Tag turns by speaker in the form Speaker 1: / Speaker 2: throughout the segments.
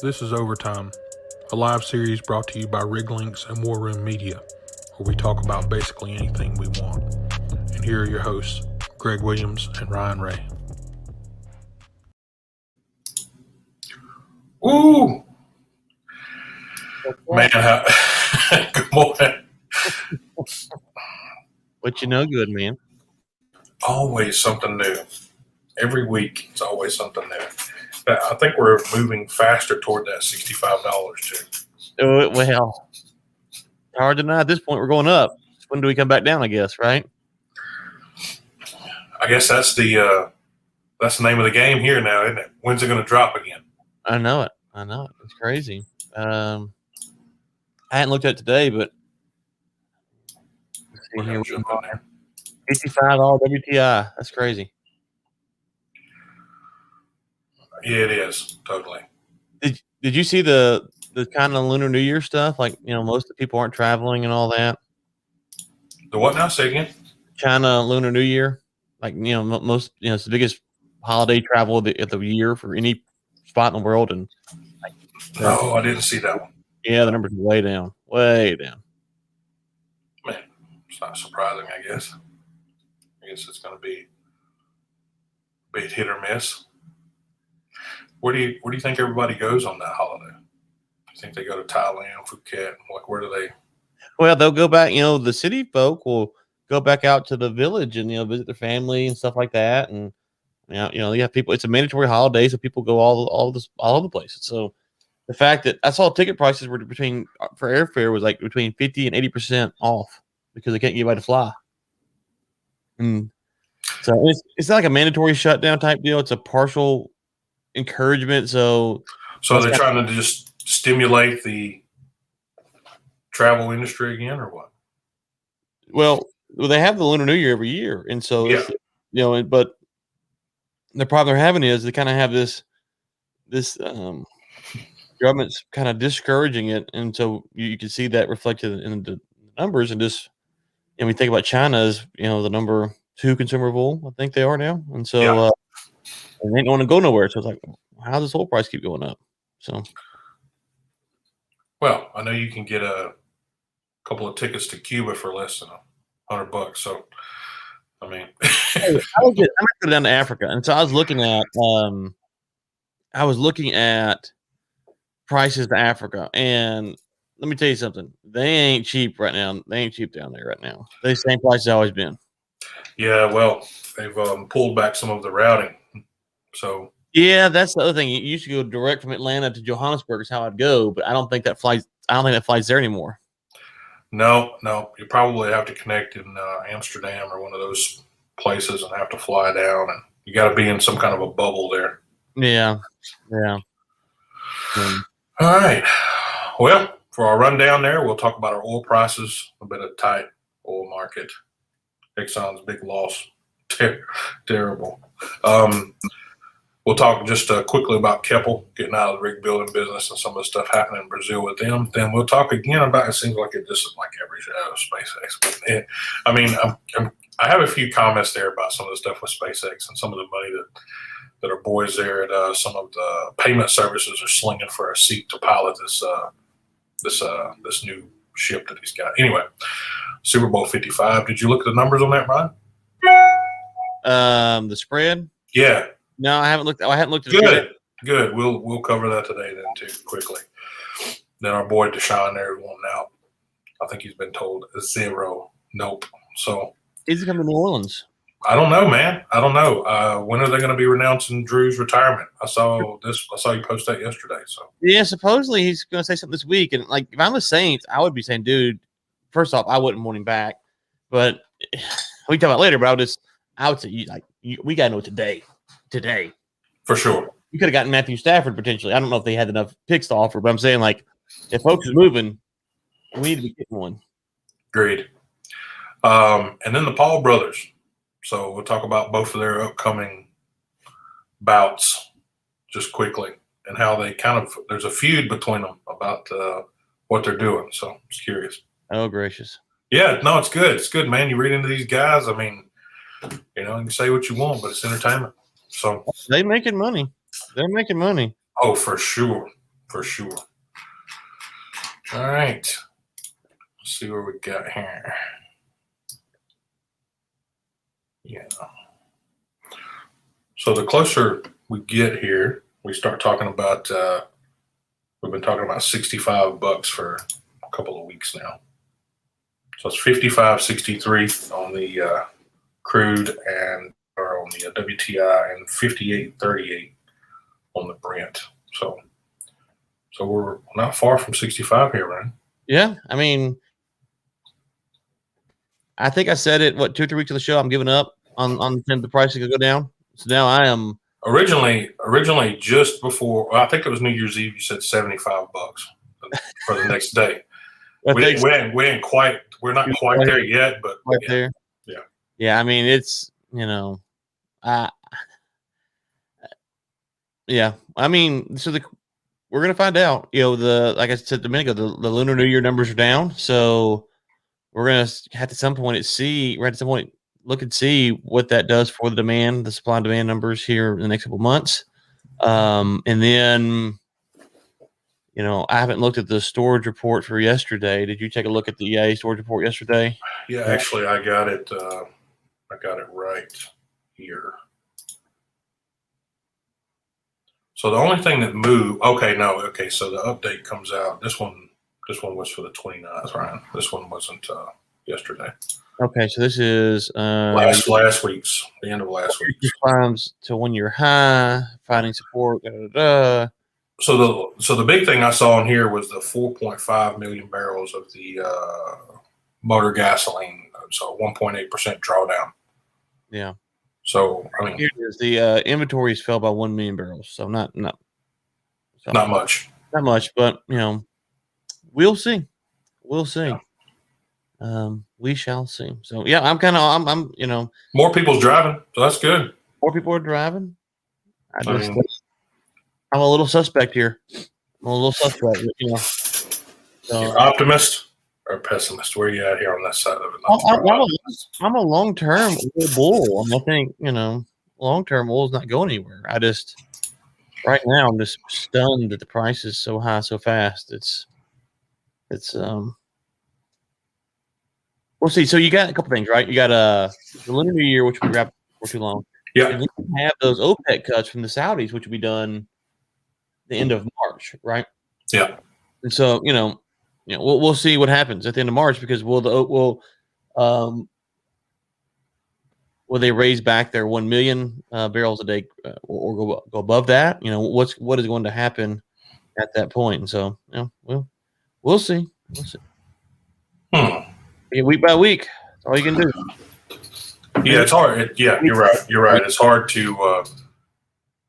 Speaker 1: This is Overtime, a live series brought to you by Rig Links and War Room Media, where we talk about basically anything we want. And here are your hosts, Greg Williams and Ryan Ray.
Speaker 2: Ooh, man! Good morning.
Speaker 3: What you know, good man.
Speaker 2: Always something new. Every week, it's always something new. I think we're moving faster toward that $65 too.
Speaker 3: Well, hard to deny at this point. We're going up. When do we come back down? I guess, right?
Speaker 2: I guess that's the name of the game here now, isn't it? When's it going to drop again?
Speaker 3: I know it. It's crazy. I hadn't looked at it today, but
Speaker 2: We're going to jump in there.
Speaker 3: $55 WTI. That's crazy.
Speaker 2: Yeah, it is totally.
Speaker 3: Did you see the kind of Lunar New Year stuff? Like, most of the people aren't traveling and all that.
Speaker 2: The what now? Say again.
Speaker 3: China Lunar New Year, like most it's the biggest holiday travel of the year for any spot in the world, and
Speaker 2: No, I didn't see that one.
Speaker 3: yeah, the numbers are way down, way down.
Speaker 2: Man, it's not surprising. I guess it's going to be a bit hit or miss. Where do you think everybody goes on that holiday? Do you think they go to Thailand, Phuket? Like, where do they?
Speaker 3: Well, they'll go back. The city folk will go back out to the village and visit their family and stuff like that. And you have people. It's a mandatory holiday, so people go all over the places. So the fact that I saw ticket prices were for airfare was like between 50 and 80% off because they can't get anybody to fly. And so it's not like a mandatory shutdown type deal. It's a partial encouragement. So
Speaker 2: they're trying to just stimulate the travel industry again, or what?
Speaker 3: Well, they have the Lunar New Year every year, and so
Speaker 2: yeah.
Speaker 3: But the problem they're having is they kind of have this government's kind of discouraging it, and so you can see that reflected in the numbers. And just we think about China as the number 2 consumer of oil. I think they are now, and so they don't want to go nowhere. So it's like, how does this oil price keep going up? So,
Speaker 2: well, I know you can get a couple of tickets to Cuba for less than $100. So, I mean,
Speaker 3: I'm gonna go down to Africa, and so I was looking at prices to Africa, and let me tell you something. They ain't cheap right now. They ain't cheap down there right now. They're the same price it's always been.
Speaker 2: Yeah, well, they've pulled back some of the routing. So
Speaker 3: yeah, that's the other thing. You used to go direct from Atlanta to Johannesburg is how I'd go, but I don't think that flies there anymore.
Speaker 2: No, you probably have to connect in Amsterdam or one of those places and have to fly down, and you got to be in some kind of a bubble there.
Speaker 3: Yeah.
Speaker 2: All right. Well, for our rundown there, we'll talk about our oil prices, a bit of tight oil market, Exxon's big loss, terrible. We'll talk just quickly about Keppel getting out of the rig building business and some of the stuff happening in Brazil with them. Then we'll talk again about, it seems like it just is like every show, SpaceX. I have a few comments there about some of the stuff with SpaceX and some of the money that our boys there at some of the payment services are slinging for a seat to pilot this new ship that he's got. Anyway, Superbowl 55. Did you look at the numbers on that, Ryan?
Speaker 3: The spread?
Speaker 2: Yeah.
Speaker 3: No, I haven't looked. I hadn't looked at
Speaker 2: it. Good. We'll cover that today then too quickly. Then our boy Deshaun there is wanting out. I think he's been told 0. Nope. So
Speaker 3: is he coming to New Orleans?
Speaker 2: I don't know, man. I don't know. When are they going to be renouncing Drew's retirement? I saw you post that yesterday. So
Speaker 3: yeah, supposedly he's going to say something this week. And like, if I'm the Saints, I would be saying, dude, first off, I wouldn't want him back. But we can talk about it later. But I would say, we got to know today.
Speaker 2: For sure.
Speaker 3: You could have gotten Matthew Stafford potentially. I don't know if they had enough picks to offer, but I'm saying, like, if folks is moving, we need to be getting one.
Speaker 2: Agreed. And then the Paul brothers. So we'll talk about both of their upcoming bouts just quickly and how they there's a feud between them about what they're doing. So I'm just curious.
Speaker 3: Oh, gracious.
Speaker 2: Yeah, no, it's good. It's good, man. You read into these guys. I mean, you can say what you want, but it's entertainment. So
Speaker 3: they're making money.
Speaker 2: Oh, for sure. for sure. All right. Let's see what we got here. Yeah. So the closer we get here, we start talking about, we've been talking about $65 for a couple of weeks now. So it's 55.63 on the crude and or on the WTI, and 58.38 on the Brent. So we're not far from 65 here, Ryan.
Speaker 3: Yeah, I mean, I think I said it 2 or 3 weeks of the show. I'm giving up on the price could go down. So now I am
Speaker 2: originally just before. Well, I think it was New Year's Eve. You said $75 for the next day. We're not quite there yet, but
Speaker 3: there. Yeah. I mean, it's yeah. I mean, so we're gonna find out. Like I said a minute ago, the Lunar New Year numbers are down, so we're gonna have to at some point look and see what that does for the supply and demand numbers here in the next couple months. And then, I haven't looked at the storage report for yesterday. Did you take a look at the EIA storage report yesterday?
Speaker 2: Yeah, actually, I got it. I got it right here. So the only thing that moved. Okay. So the update comes out. This one was for the 29th, Ryan. This one wasn't yesterday.
Speaker 3: Okay, so this is
Speaker 2: last week's, the end of last week.
Speaker 3: Climbs to 1-year high, finding support.
Speaker 2: So the big thing I saw in here was the 4.5 million barrels of the motor gasoline. So 1.8% drawdown.
Speaker 3: Yeah.
Speaker 2: So I mean,
Speaker 3: here it is. The inventories fell by 1 million barrels. So not
Speaker 2: much.
Speaker 3: Not much, but we'll see. Yeah. We shall see. So yeah, I'm
Speaker 2: more people's driving, so that's good.
Speaker 3: More people are driving. I'm a little suspect here.
Speaker 2: You're optimist or pessimist? Where are you at here on that side of it?
Speaker 3: I'm a long-term oil bull. I think long-term oil is not going anywhere. Right now I'm just stunned that the price is so high so fast. It's we'll see. So you got a couple things, right? You got the Lunar New Year, which we wrapped for too long.
Speaker 2: Yeah.
Speaker 3: And then you have those OPEC cuts from the Saudis, which will be done the end of March, right?
Speaker 2: Yeah.
Speaker 3: And so we'll see what happens at the end of March, because will they raise back their 1 million barrels a day or go above that? What is going to happen at that point? And so we'll see. Yeah, week by week, that's all you can do.
Speaker 2: Yeah, it's hard. You're right. It's hard to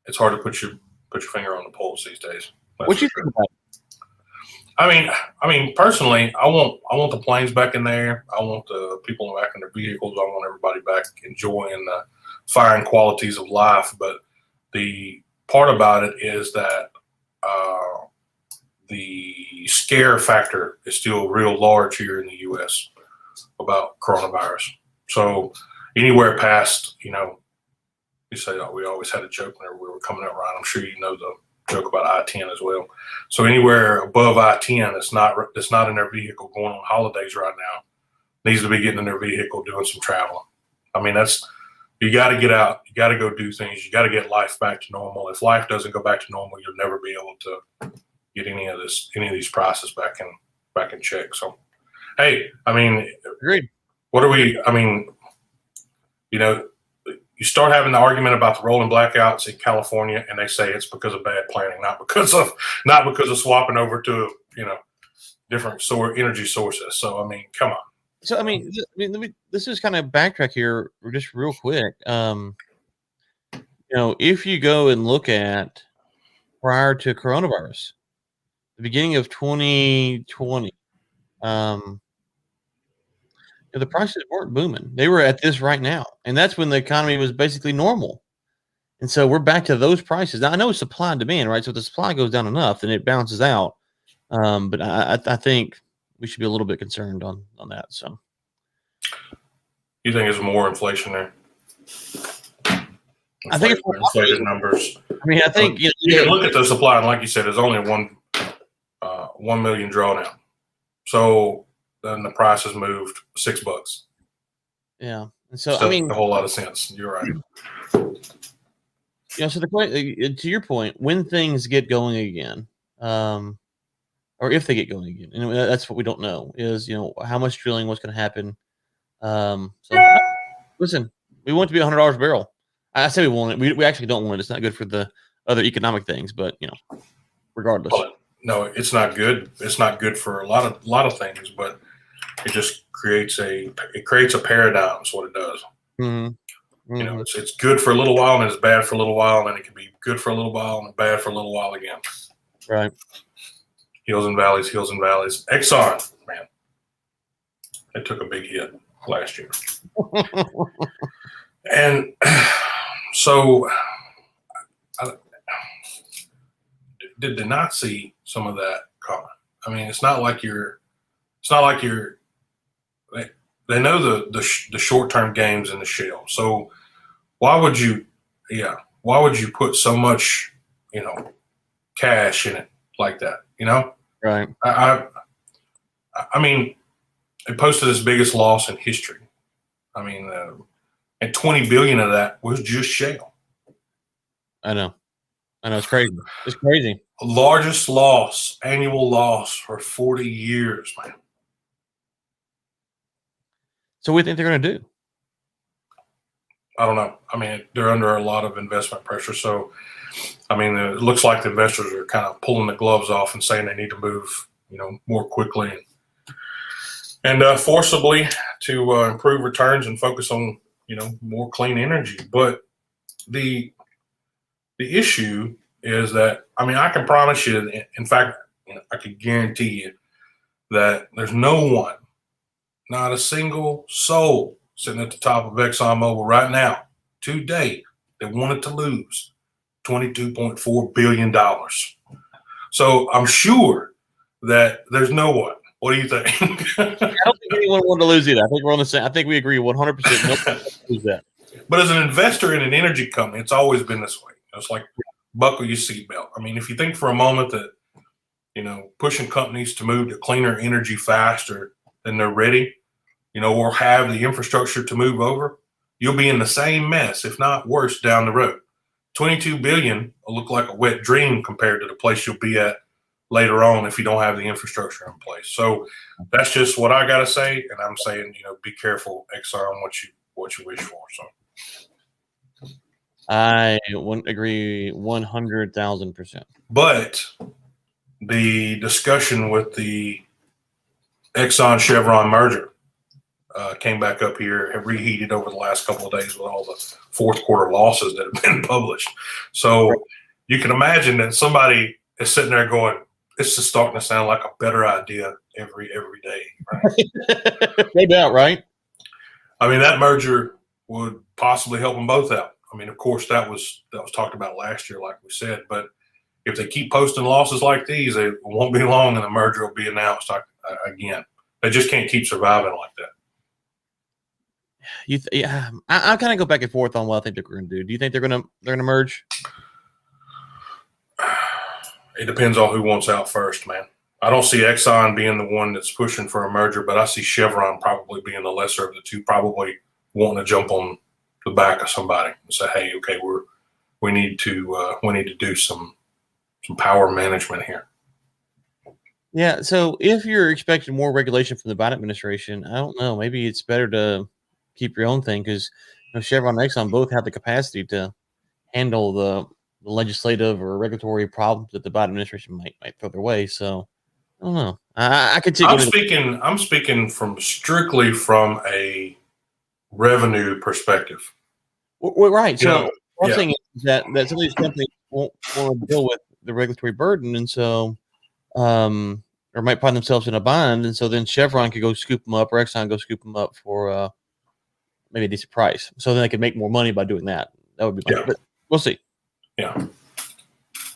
Speaker 2: put your finger on the pulse these days.
Speaker 3: What you think about it?
Speaker 2: I mean, personally, I want the planes back in there. I want the people back in their vehicles. I want everybody back enjoying the fine qualities of life. But the part about it is that the scare factor is still real large here in the U.S. about coronavirus. So anywhere past, you say, we always had a joke whenever we were coming up, Ryan. I'm sure you know the joke about I-10 as well. So anywhere above I-10, it's not in their vehicle going on holidays right now, needs to be getting in their vehicle doing some traveling. I mean, you got to get out. You got to go do things. You got to get life back to normal. If life doesn't go back to normal, you'll never be able to get any of these prices back in check. So, hey, I mean,
Speaker 3: agreed.
Speaker 2: What are we? I mean, you start having the argument about the rolling blackouts in California, and they say it's because of bad planning, not because of swapping over to different energy sources. So I mean, come on.
Speaker 3: So I mean, this is kind of backtrack here, just real quick. If you go and look at prior to coronavirus, the beginning of 2020, the prices weren't booming. They were at this right now, and that's when the economy was basically normal. And so we're back to those prices. Now I know it's supply and demand, right? So if the supply goes down enough, then it balances out. But I think we should be a little bit concerned on that. So,
Speaker 2: you think it's more inflation there?
Speaker 3: I think it's
Speaker 2: inflated numbers.
Speaker 3: I mean, I think
Speaker 2: you can look at the supply, and like you said, there's only one 1 million drawdown. So then the price has moved $6.
Speaker 3: Yeah. And so,
Speaker 2: Still a whole lot of sense. You're right.
Speaker 3: So the point, to your point, when things get going again, or if they get going again, and that's what we don't know is, how much drilling, what's going to happen. So listen, we want it to be $100 a barrel. I say we want it. We actually don't want it. It's not good for the other economic things, but regardless.
Speaker 2: But no, it's not good. It's not good for a lot of things, but it just creates a paradigm. Is what it does.
Speaker 3: Mm-hmm. Mm-hmm.
Speaker 2: It's good for a little while and it's bad for a little while, and then it can be good for a little while and bad for a little while again.
Speaker 3: Right.
Speaker 2: Hills and valleys, hills and valleys. Exxon, man, it took a big hit last year. And so did not see some of that coming. I mean, it's not like they know the short-term games in the shale. So why would you put so much, cash in it like that,
Speaker 3: Right.
Speaker 2: I mean, it posted its biggest loss in history. I mean, and 20 billion of that was just shale.
Speaker 3: I know. It's crazy. It's crazy.
Speaker 2: Largest annual loss for 40 years, man.
Speaker 3: So what do you think they're going to do?
Speaker 2: I don't know. I mean, they're under a lot of investment pressure. So, I mean, it looks like the investors are kind of pulling the gloves off and saying they need to move, more quickly and forcibly to improve returns and focus on, more clean energy. But the issue is that, I mean, I can promise you, in fact, I can guarantee you that there's no one, not a single soul sitting at the top of ExxonMobil right now, today, that wanted to lose $22.4 billion. So I'm sure that there's no one. What do you think?
Speaker 3: I don't think anyone wanted to lose either. I think we're on the same. I think we agree 100%. Nobody lose that.
Speaker 2: But as an investor in an energy company, it's always been this way. It's like buckle your seatbelt. I mean, if you think for a moment that, pushing companies to move to cleaner energy faster than they're ready, or have the infrastructure to move over, you'll be in the same mess, if not worse, down the road. 22 billion will look like a wet dream compared to the place you'll be at later on if you don't have the infrastructure in place. So that's just what I got to say. And I'm saying, be careful, Exxon, what you wish for. So
Speaker 3: I wouldn't agree 100,000%.
Speaker 2: But the discussion with the Exxon Chevron merger came back up here, have reheated over the last couple of days with all the fourth quarter losses that have been published. So you can imagine that somebody is sitting there going, this is starting to sound like a better idea every day. Right?
Speaker 3: No doubt, right?
Speaker 2: I mean, that merger would possibly help them both out. I mean, of course, that was talked about last year, like we said. But if they keep posting losses like these, it won't be long and the merger will be announced again. They just can't keep surviving like that.
Speaker 3: I kind of go back and forth on what I think they're going to do. Do you think they're going to merge?
Speaker 2: It depends on who wants out first, man. I don't see Exxon being the one that's pushing for a merger, but I see Chevron probably being the lesser of the two, probably wanting to jump on the back of somebody and say, "Hey, okay, we need to do some power management here."
Speaker 3: Yeah. So if you're expecting more regulation from the Biden administration, I don't know. Maybe it's better to keep your own thing because Chevron and Exxon both have the capacity to handle the legislative or regulatory problems that the Biden administration might throw their way. So I don't know. I could take.
Speaker 2: I'm speaking strictly from a revenue perspective.
Speaker 3: Well, right. So what I'm saying is that some of these companies won't want to deal with the regulatory burden, and so or might find themselves in a bind, and so then Chevron could go scoop them up, or Exxon go scoop them up for maybe a decent price. So then they could make more money by doing that. That would be fun. But we'll see.
Speaker 2: Yeah.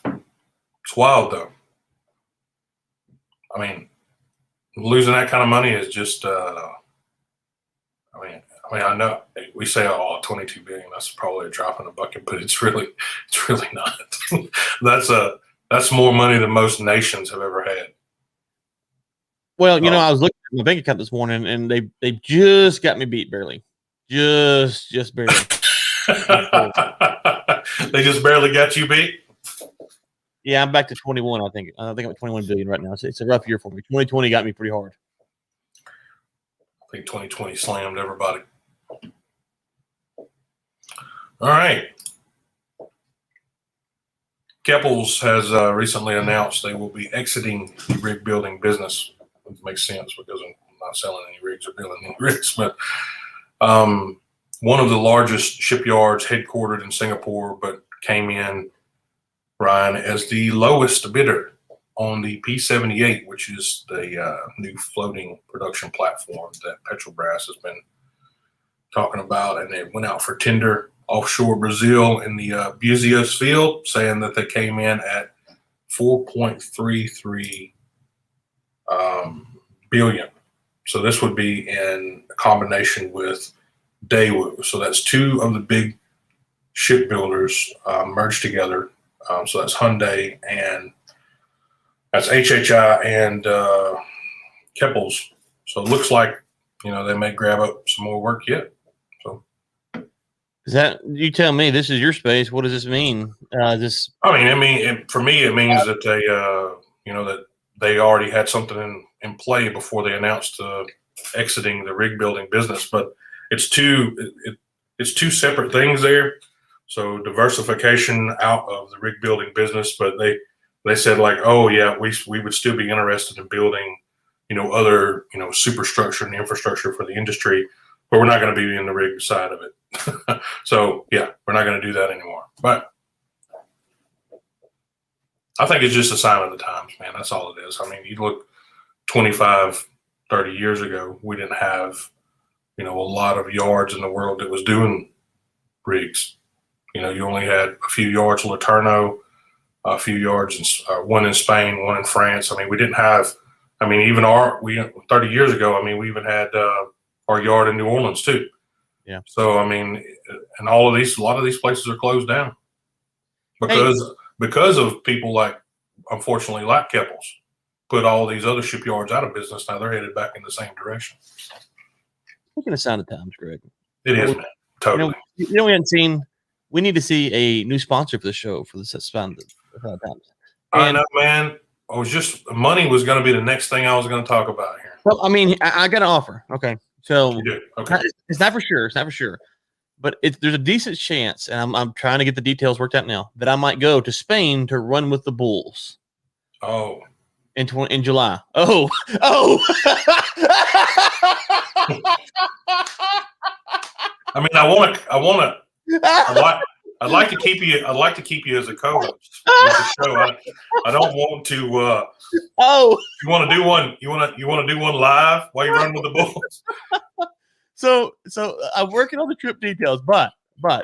Speaker 2: It's wild though. I mean, losing that kind of money is just I mean, I know we say, 22 billion, that's probably a drop in the bucket, but it's really not. That's more money than most nations have ever had.
Speaker 3: Well, I was looking at my bank account this morning, and they just got me beat barely, just barely.
Speaker 2: They just barely got you beat.
Speaker 3: Yeah, I'm back to 21. I think I'm at 21 billion right now. So it's a rough year for me. 2020 got me pretty hard.
Speaker 2: I think 2020 slammed everybody. All right. Keppels has recently announced they will be exiting the rig building business. It makes sense because I'm not selling any rigs or building any rigs. But one of the largest shipyards headquartered in Singapore, but came in, Ryan, as the lowest bidder on the P-78, which is the new floating production platform that Petrobras has been talking about. And it went out for tender offshore Brazil in the Buzios field, saying that they came in at 4.33 billion. So this would be in combination with Daewoo. So that's two of the big shipbuilders merged together. So that's Hyundai and that's HHI and Keppels. So it looks like, they may grab up some more work yet. So
Speaker 3: is that, you tell me, this is your space. What does this mean?
Speaker 2: For me, it means that they, that they already had something in play before they announced exiting the rig building business. But it's two separate things there. So diversification out of the rig building business, but they said like, oh yeah, we would still be interested in building, other, superstructure and infrastructure for the industry, but we're not going to be in the rig side of it. So yeah, we're not going to do that anymore. But I think it's just a sign of the times, man. That's all it is. I mean, you look 25, 30 years ago, we didn't have, a lot of yards in the world that was doing rigs. You only had a few yards, Laterno, a few yards, one in Spain, one in France. I mean, we didn't have, even 30 years ago, we even had our yard in New Orleans too.
Speaker 3: Yeah. So,
Speaker 2: and a lot of these places are closed down because of people unfortunately, like Keppels, put all these other shipyards out of business. Now they're headed back in the same direction.
Speaker 3: Speaking of sign of times, Greg.
Speaker 2: It is, man. Totally.
Speaker 3: We need to see a new sponsor for the show for the sign of times.
Speaker 2: I know, man. Money was going to be the next thing I was going to talk about here.
Speaker 3: Well, I got an offer. Okay. So
Speaker 2: you do. Okay.
Speaker 3: It's not for sure. But there's a decent chance, and I'm trying to get the details worked out now, that I might go to Spain to run with the Bulls.
Speaker 2: Oh.
Speaker 3: In July. Oh.
Speaker 2: I'd like to keep you. I'd like to keep you as a co-host with the show. I don't want to. You want to do one? You want to do one live while you run with the Bulls?
Speaker 3: So I'm working on the trip details, but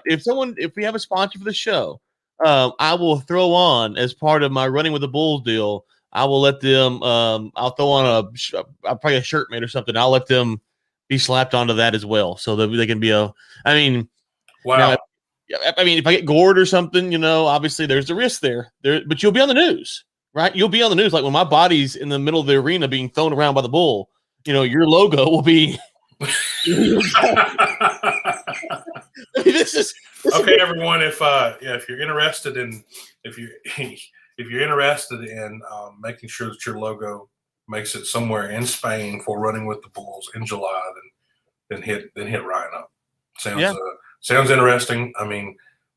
Speaker 3: if we have a sponsor for the show, I will throw on as part of my running with the Bulls deal. I will let them. I'll throw on probably a shirt made or something. I'll let them be slapped onto that as well, so that they can be
Speaker 2: wow.
Speaker 3: Now, if I get gored or something, obviously there's the risk there. But you'll be on the news, right? You'll be on the news, like when my body's in the middle of the arena being thrown around by the bull. Your logo will be. This is
Speaker 2: okay, everyone. If you're interested in making sure that your logo makes it somewhere in Spain for running with the Bulls in July, then hit Ryan up. Sounds interesting.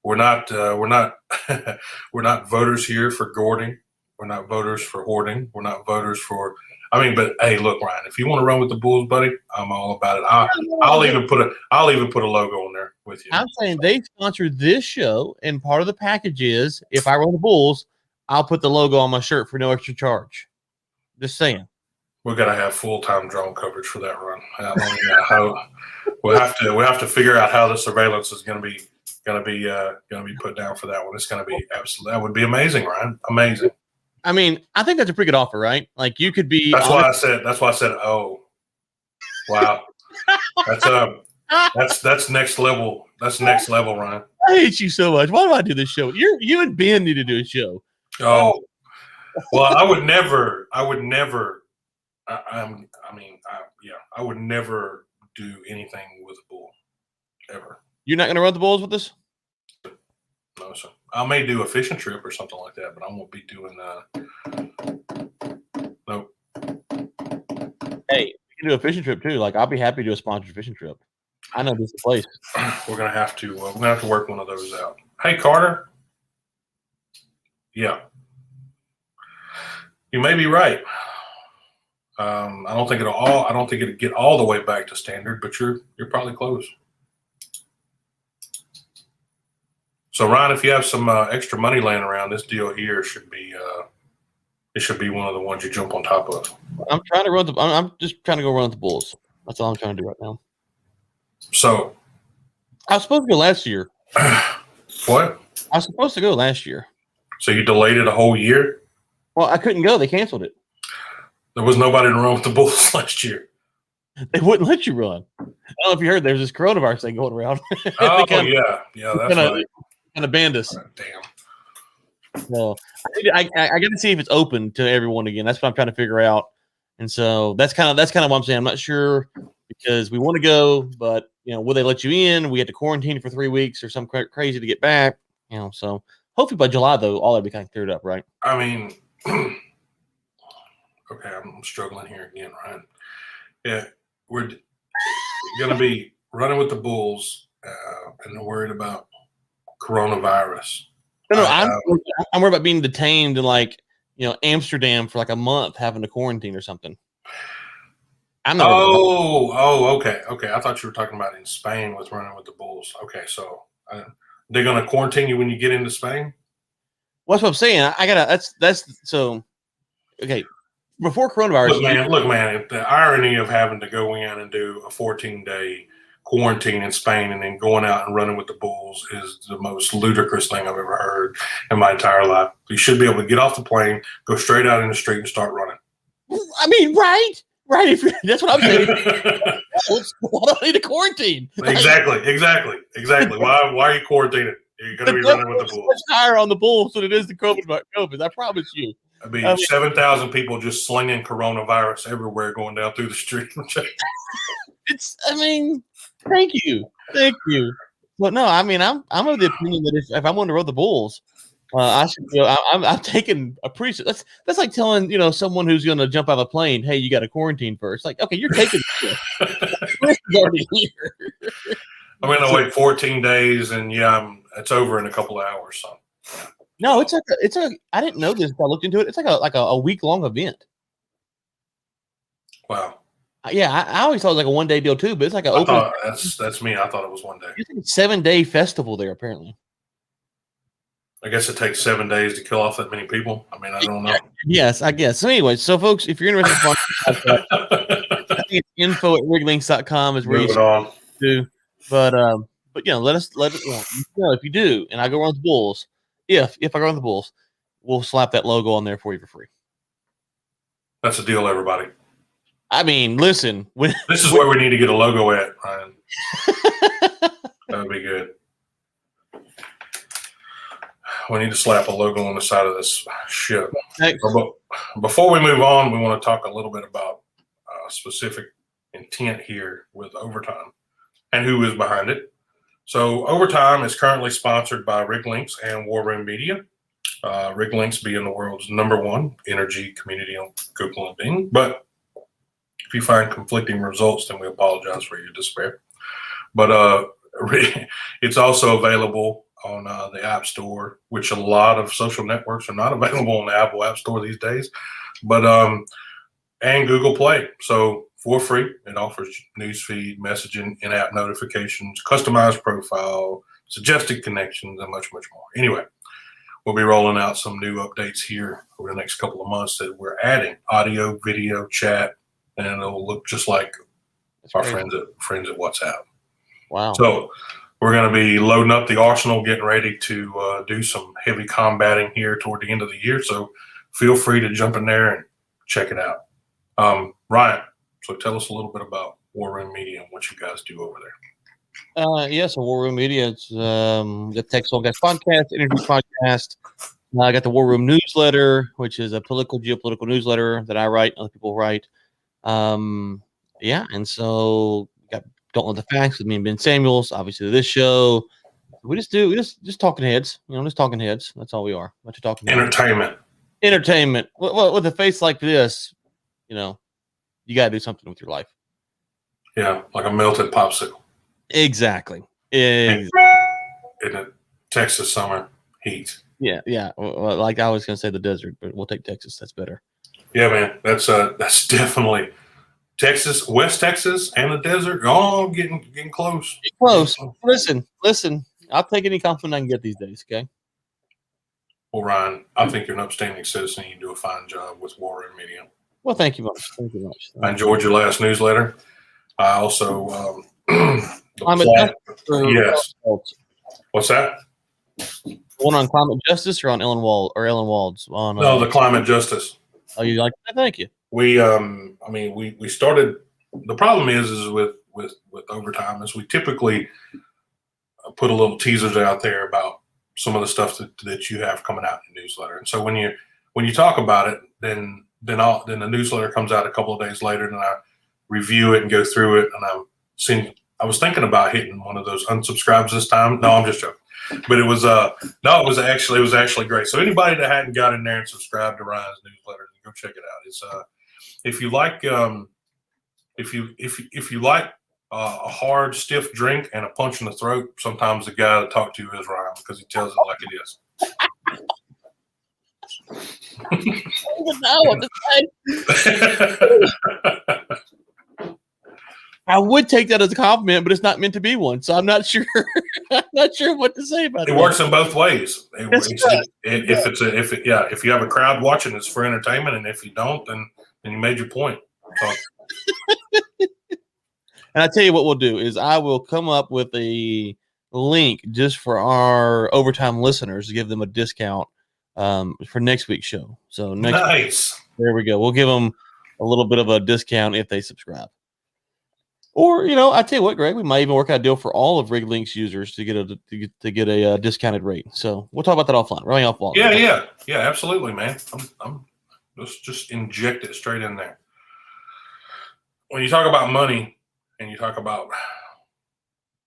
Speaker 2: We're not we're not voters here for Gordon. We're not voters for hoarding. We're not voters for. But hey, look, Ryan, if you want to run with the Bulls, buddy, I'm all about it. I'll even put a logo on there with you.
Speaker 3: I'm saying they sponsor this show, and part of the package is if I run the Bulls, I'll put the logo on my shirt for no extra charge. Just saying.
Speaker 2: We're gonna have full-time drone coverage for that run. We'll have to figure out how the surveillance is gonna be put down for that one. It's gonna be absolutely. That would be amazing, Ryan. Amazing.
Speaker 3: I think that's a pretty good offer, right? Like you could be.
Speaker 2: That's why I said. Oh, wow. That's next level. That's next level, Ryan.
Speaker 3: I hate you so much. Why do I do this show? You and Ben need to do a show.
Speaker 2: Oh, well, I would never. I would never do anything with a bull ever.
Speaker 3: You're not going to run the bulls with us?
Speaker 2: No, sir. I may do a fishing trip or something like that, but I won't be doing. Nope.
Speaker 3: Hey, you can do a fishing trip too. Like I'll be happy to do a sponsored fishing trip. I know this is the place.
Speaker 2: We're gonna have to work one of those out. Hey, Carter. Yeah, you may be right. I don't think it'll get all the way back to standard, but you're probably close. So Ryan, if you have some extra money laying around, this deal here should be one of the ones you jump on top of.
Speaker 3: I'm just trying to go run the bulls. That's all I'm trying to do right now.
Speaker 2: So
Speaker 3: I was supposed to go last year.
Speaker 2: What?
Speaker 3: I was supposed to go last year.
Speaker 2: So you delayed it a whole year?
Speaker 3: Well, I couldn't go. They canceled it.
Speaker 2: There was nobody to run with the Bulls last year.
Speaker 3: They wouldn't let you run. I don't know if you heard. There's this coronavirus thing going around.
Speaker 2: Oh, yeah, that's right.
Speaker 3: Kind of banned us.
Speaker 2: Damn.
Speaker 3: So I got to see if it's open to everyone again. That's what I'm trying to figure out. And so that's kind of what I'm saying. I'm not sure because we want to go, but will they let you in? We had to quarantine for 3 weeks or something crazy to get back. So hopefully by July though, all that'll be kind of cleared up, right?
Speaker 2: I mean, okay, I'm struggling here again, Ryan. Yeah, we're gonna be running with the Bulls, and they're worried about coronavirus.
Speaker 3: No, I'm worried about being detained in Amsterdam for like a month, having to quarantine or something. I'm not.
Speaker 2: Okay. I thought you were talking about in Spain with running with the Bulls. Okay, so they're gonna quarantine you when you get into Spain.
Speaker 3: Well, that's what I'm saying. I gotta. That's so. Okay, before coronavirus.
Speaker 2: Look, man. The irony of having to go in and do a 14-day quarantine in Spain and then going out and running with the Bulls is the most ludicrous thing I've ever heard in my entire life. You should be able to get off the plane, go straight out in the street, and start running.
Speaker 3: I mean, right. That's what I'm saying. Why do I need to quarantine?
Speaker 2: Exactly. Why are you quarantining? You're going to be running with the Bulls.
Speaker 3: It's higher on the Bulls than it is the COVID. I promise you.
Speaker 2: I mean, 7,000 people just slinging coronavirus everywhere going down through the street.
Speaker 3: Thank you. But no, I mean, I'm of the opinion that if I wanted to run the Bulls, I should. I'm taking a pre. That's like telling someone who's going to jump out of a plane, hey, you got to quarantine first. Like, okay, you're taking the already here.
Speaker 2: I'm going to wait 14 days, and it's over in a couple of hours. So.
Speaker 3: No, it's I didn't know this. I looked into it. It's like a week-long event.
Speaker 2: Wow.
Speaker 3: Yeah, I always thought it was like a 1-day deal too, but it's like an open.
Speaker 2: That's me. I thought it was 1 day.
Speaker 3: It's like a 7-day festival there, apparently.
Speaker 2: I guess it takes 7 days to kill off that many people. I mean, I don't know.
Speaker 3: Yes, I guess. So anyway, so folks, if you're interested in I think it's info@riglinks.com is where you do. But let us if you do, and I go run the Bulls. If I go run the Bulls, we'll slap that logo on there for you for free.
Speaker 2: That's a deal, everybody.
Speaker 3: I mean, listen.
Speaker 2: This is where we need to get a logo at, Ryan. That would be good. We need to slap a logo on the side of this ship. But before we move on, we want to talk a little bit about specific intent here with Overtime and who is behind it. So Overtime is currently sponsored by RigLinks and War Room Media. RigLinks being the world's #1 energy community on Google and Bing. But if you find conflicting results, then we apologize for your despair. But it's also available on the App Store, which a lot of social networks are not available on the Apple App Store these days, but and Google Play. So for free, it offers newsfeed, messaging, in-app notifications, customized profile, suggested connections, and much, much more. Anyway, we'll be rolling out some new updates here over the next couple of months that we're adding audio, video, chat, and it'll look just like our friends at WhatsApp.
Speaker 3: Wow.
Speaker 2: So we're going to be loading up the arsenal, getting ready to do some heavy combating here toward the end of the year. So feel free to jump in there and check it out. Ryan, so tell us a little bit about War Room Media and what you guys do over there.
Speaker 3: So War Room Media, it's the Tech Soul Guys podcast, interview podcast. I got the War Room newsletter, which is a geopolitical newsletter that I write, other people write. Yeah, and so got Don't Let the Facts with me and Ben Samuels. Obviously, this show we just talking heads. Just talking heads. That's all we are. Bunch of talking heads. Entertainment. With a face like this, you got to do something with your life.
Speaker 2: Yeah, like a melted popsicle.
Speaker 3: Exactly.
Speaker 2: In a Texas summer heat.
Speaker 3: Yeah. Well, like I was going to say the desert, but we'll take Texas. That's better.
Speaker 2: Yeah, man. That's definitely Texas, West Texas, and the desert. Oh, getting close.
Speaker 3: Close. Listen. I'll take any compliment I can get these days. Okay.
Speaker 2: Well, Ryan, I think you're an upstanding citizen. You do a fine job with War Room Media.
Speaker 3: Well, thank you much. Thank you much.
Speaker 2: I enjoyed your last newsletter. I also yes. What's that?
Speaker 3: One on climate justice or on Ellen Wald's?
Speaker 2: No, the climate justice.
Speaker 3: Oh, you like that? Thank you.
Speaker 2: We started. The problem is with overtime is we typically put a little teasers out there about some of the stuff that you have coming out in the newsletter. And so when you talk about it, then the newsletter comes out a couple of days later, and I review it and go through it. And I was thinking about hitting one of those unsubscribes this time. No, I'm just joking. But it was it was actually great. So anybody that hadn't got in there and subscribed to Ryan's newsletter, go check it out. It's if you like a hard, stiff drink and a punch in the throat, sometimes the guy to talk to is Ryan because he tells it like it is.
Speaker 3: I would take that as a compliment, but it's not meant to be one, so I'm not sure. I'm not sure what to say about it.
Speaker 2: It works in both ways. If you have a crowd watching, it's for entertainment, and if you don't, then you made your point. So.
Speaker 3: And I tell you what we'll do is I will come up with a link just for our overtime listeners to give them a discount for next week's show. So
Speaker 2: nice.
Speaker 3: There we go. We'll give them a little bit of a discount if they subscribe. Or I tell you what, Greg, we might even work out a deal for all of RigLinks users to get a discounted rate. So we'll talk about that offline. Running off wall.
Speaker 2: Yeah, absolutely, man. I'm just inject it straight in there. When you talk about money and you talk about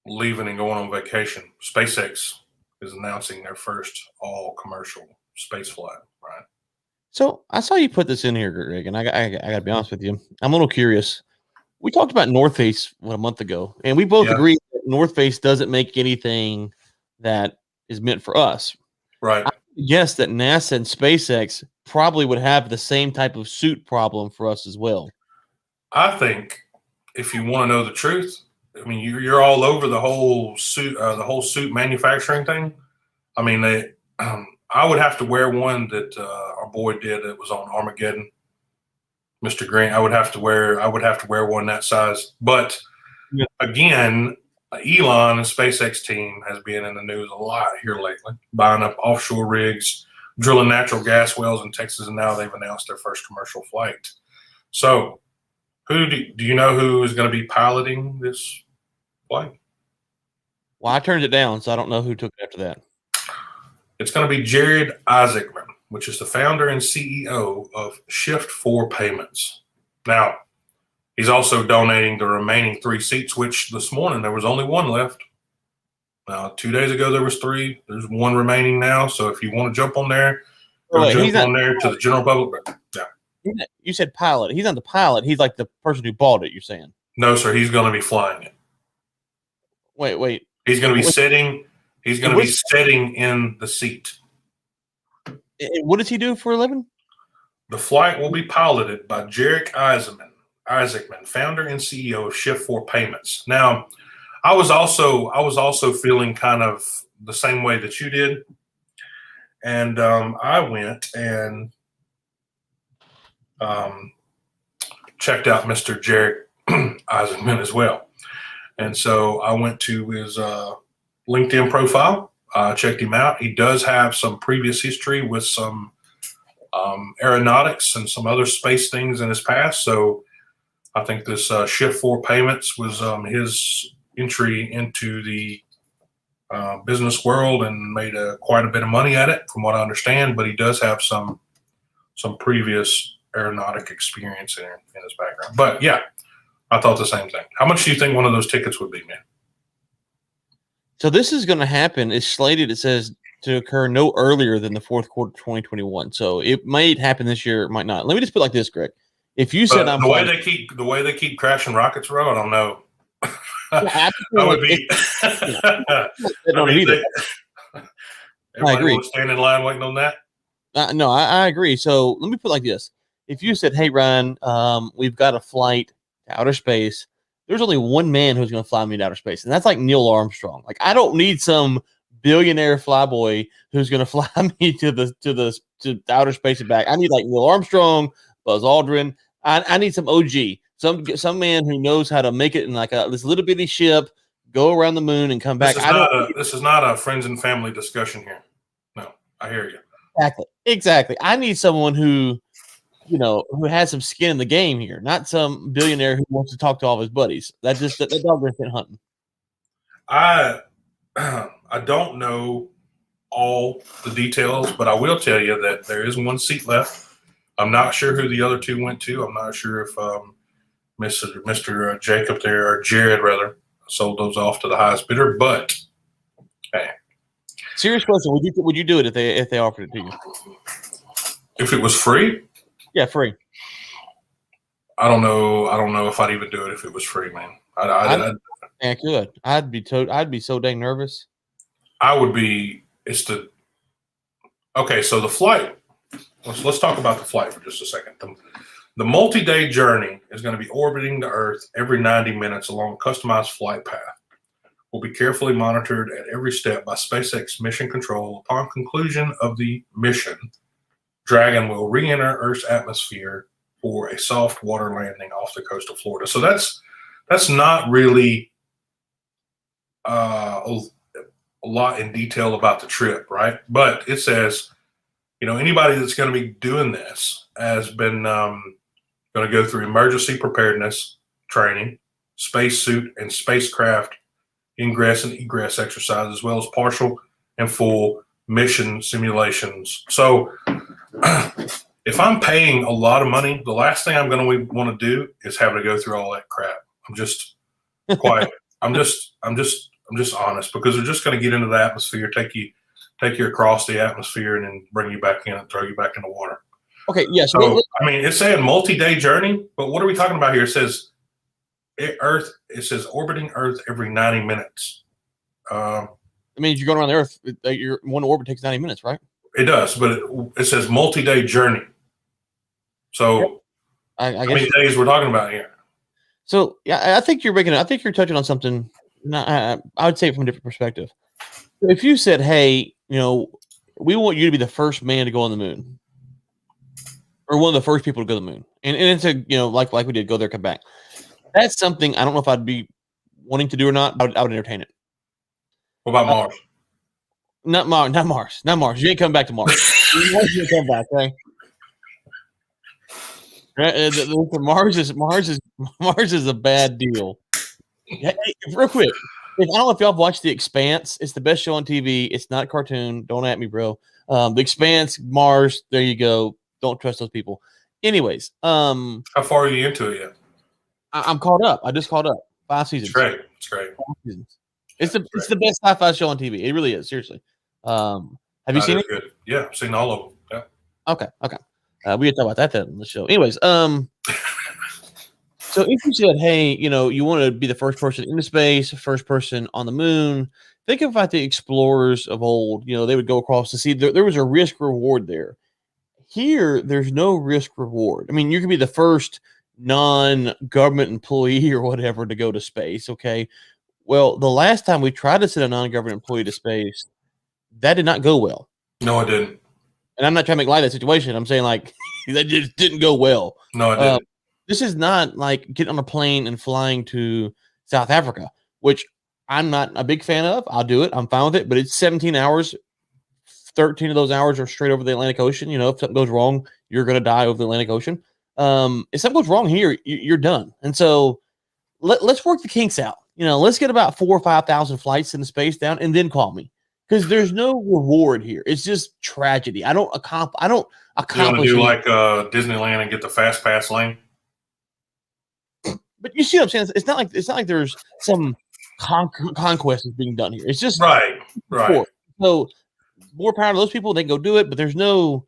Speaker 2: leaving and going on vacation, SpaceX is announcing their first all commercial space flight, right?
Speaker 3: So I saw you put this in here, Greg, and I got to be honest with you. I'm a little curious. We talked about North Face a month ago, and we both agree that North Face doesn't make anything that is meant for us.
Speaker 2: Right.
Speaker 3: I guess that NASA and SpaceX probably would have the same type of suit problem for us as well. I
Speaker 2: think if you want to know the truth, I mean, you're all over the whole suit manufacturing thing. I mean, I would have to wear one that our boy did that was on Armageddon. Mr. Grant, I would have to wear one that size. But again, Elon and SpaceX team has been in the news a lot here lately, buying up offshore rigs, drilling natural gas wells in Texas, and now they've announced their first commercial flight. So, do you know who is going to be piloting this flight?
Speaker 3: Well, I turned it down, so I don't know who took it after that.
Speaker 2: It's going to be Jared Isaacman, which is the founder and CEO of Shift4 Payments. Now, he's also donating the remaining 3 seats, which this morning there was only 1 left. 2 days ago there was 3. There's 1 remaining now. So if you want to jump on there, jump on there to the general public. Yeah.
Speaker 3: You said pilot. He's not the pilot. He's like the person who bought it, you're saying?
Speaker 2: No, sir. He's going to be flying it.
Speaker 3: Wait.
Speaker 2: He's going to be sitting. He's going to be sitting in the seat.
Speaker 3: What does he do for a living?
Speaker 2: The flight will be piloted by Jared Isaacman, founder and CEO of Shift4 Payments. Now, I was also feeling kind of the same way that you did, and I went and checked out Mr. Jared Isaacman as well. And so I went to his LinkedIn profile. Checked him out. He does have some previous history with some aeronautics and some other space things in his past. So I think this Shift4 Payments was his entry into the business world and made quite a bit of money at it, from what I understand. But he does have some previous aeronautic experience in his background. But yeah, I thought the same thing. How much do you think one of those tickets would be, man?
Speaker 3: So this is going to happen. It's slated, it says, to occur no earlier than the fourth quarter of 2021. So it might happen this year, it might not. Let me just put it like this, Greg. If you said
Speaker 2: the way they keep crashing rockets, bro, I don't know. I would be. Everybody
Speaker 3: agree.
Speaker 2: will stand in line waiting on that.
Speaker 3: No, I agree. So let me put it like this: if you said, "Hey, Ryan, we've got a flight to outer space," there's only one man who's going to fly me to outer space, and that's like Neil Armstrong. Like, I don't need some billionaire flyboy who's going to fly me to outer space and back. I need like Neil Armstrong, Buzz Aldrin. I need some OG, some man who knows how to make it in like this little bitty ship, go around the moon and come back.
Speaker 2: This is not a friends and family discussion here. No, I hear you.
Speaker 3: Exactly. I need someone who has some skin in the game here, not some billionaire who wants to talk to all of his buddies. That dog went hunting.
Speaker 2: I don't know all the details, but I will tell you that there is one seat left. I'm not sure who the other two went to. I'm not sure if Mr. Jacob there, or Jared rather, sold those off to the highest bidder. But hey,
Speaker 3: serious question: would you do it if they offered it to you?
Speaker 2: If it was free?
Speaker 3: Yeah, free.
Speaker 2: I don't know if I'd even do it if it was free, man.
Speaker 3: I could. I'd be so dang nervous.
Speaker 2: I would be. Okay, so the flight. Let's talk about the flight for just a second. The multi-day journey is going to be orbiting the Earth every 90 minutes along a customized flight path. Will be carefully monitored at every step by SpaceX mission control. Upon conclusion of the mission, Dragon will re-enter Earth's atmosphere for a soft water landing off the coast of Florida. So that's not really a lot in detail about the trip, right? But it says, anybody that's going to be doing this has been going to go through emergency preparedness training, spacesuit and spacecraft ingress and egress exercise, as well as partial and full mission simulations. So if I'm paying a lot of money, the last thing I'm going to want to do is have to go through all that crap. I'm just quiet. I'm just honest, because they're just going to get into the atmosphere, take you across the atmosphere, and then bring you back in and throw you back in the water.
Speaker 3: Okay, yes. Yeah,
Speaker 2: so, it's saying multi-day journey, but what are we talking about here? It says orbiting Earth every 90 minutes.
Speaker 3: I mean, you're going around the Earth. Your one orbit takes 90 minutes, right?
Speaker 2: It does, but it says multi-day journey. So, I guess how many days we're talking about here?
Speaker 3: So, yeah, I think you're touching on something. I would say it from a different perspective. If you said, "Hey, we want you to be the first man to go on the moon, or one of the first people to go to the moon," and it's like we did, go there, come back. That's something I don't know if I'd be wanting to do or not. I would entertain it.
Speaker 2: What about Mars?
Speaker 3: Not Mars. You ain't coming back to Mars. You ain't coming back, right? Mars is a bad deal. Hey, real quick, I don't know if y'all have watched The Expanse. It's the best show on TV. It's not a cartoon. Don't at me, bro. The Expanse, Mars. There you go. Don't trust those people. Anyways,
Speaker 2: how far are you into it yet?
Speaker 3: I'm caught up. I just caught up. 5 seasons.
Speaker 2: It's great.
Speaker 3: 5 seasons. It's the best sci-fi show on TV. It really is. Seriously. Have you seen it?
Speaker 2: Good. Yeah, I've seen all of them. Yeah.
Speaker 3: Okay. We can talk about that then on the show. Anyways, so if you said, "Hey, you want to be the first person into space, first person on the moon," think about the explorers of old. They would go across to see. There was a risk reward there. Here, there's no risk reward. I mean, you could be the first non-government employee or whatever to go to space. Okay. Well, the last time we tried to send a non-government employee to space, that did not go well.
Speaker 2: No, it didn't.
Speaker 3: And I'm not trying to make light of that situation. I'm saying that just didn't go well.
Speaker 2: No, it didn't.
Speaker 3: This is not like getting on a plane and flying to South Africa, which I'm not a big fan of. I'll do it. I'm fine with it. But it's 17 hours. 13 of those hours are straight over the Atlantic Ocean. If something goes wrong, you're going to die over the Atlantic Ocean. If something goes wrong here, you're done. And so let's work the kinks out. Let's get about 4,000 or 5,000 flights into space down, and then call me. because there's no reward here. It's just tragedy. I don't
Speaker 2: You want
Speaker 3: accomplish
Speaker 2: to do
Speaker 3: anything.
Speaker 2: like Disneyland and get the fast pass lane?
Speaker 3: But you see what I'm saying? It's not like there's some conquest is being done here. It's just
Speaker 2: Right.
Speaker 3: sport. So more power to those people. They can go do it, but there's no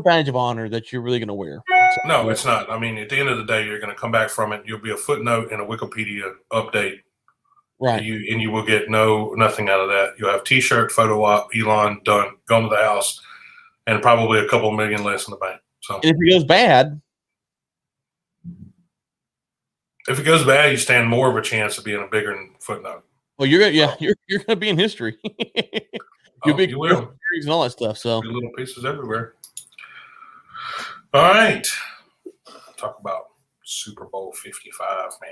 Speaker 3: badge of honor that you're really going to wear.
Speaker 2: No, it's not. I mean, at the end of the day, you're going to come back from it. You'll be a footnote in a Wikipedia update.
Speaker 3: Right.
Speaker 2: And you will get nothing out of that. You'll have T-shirt, photo op, Elon, done, gone to the house, and probably a couple million less in the bank. So
Speaker 3: And if it goes bad,
Speaker 2: you stand more of a chance of being a bigger footnote.
Speaker 3: well, you're gonna be in history. You'll be
Speaker 2: you will.
Speaker 3: and all that stuff. So
Speaker 2: Little pieces everywhere. All right. Talk about Super Bowl 55, man.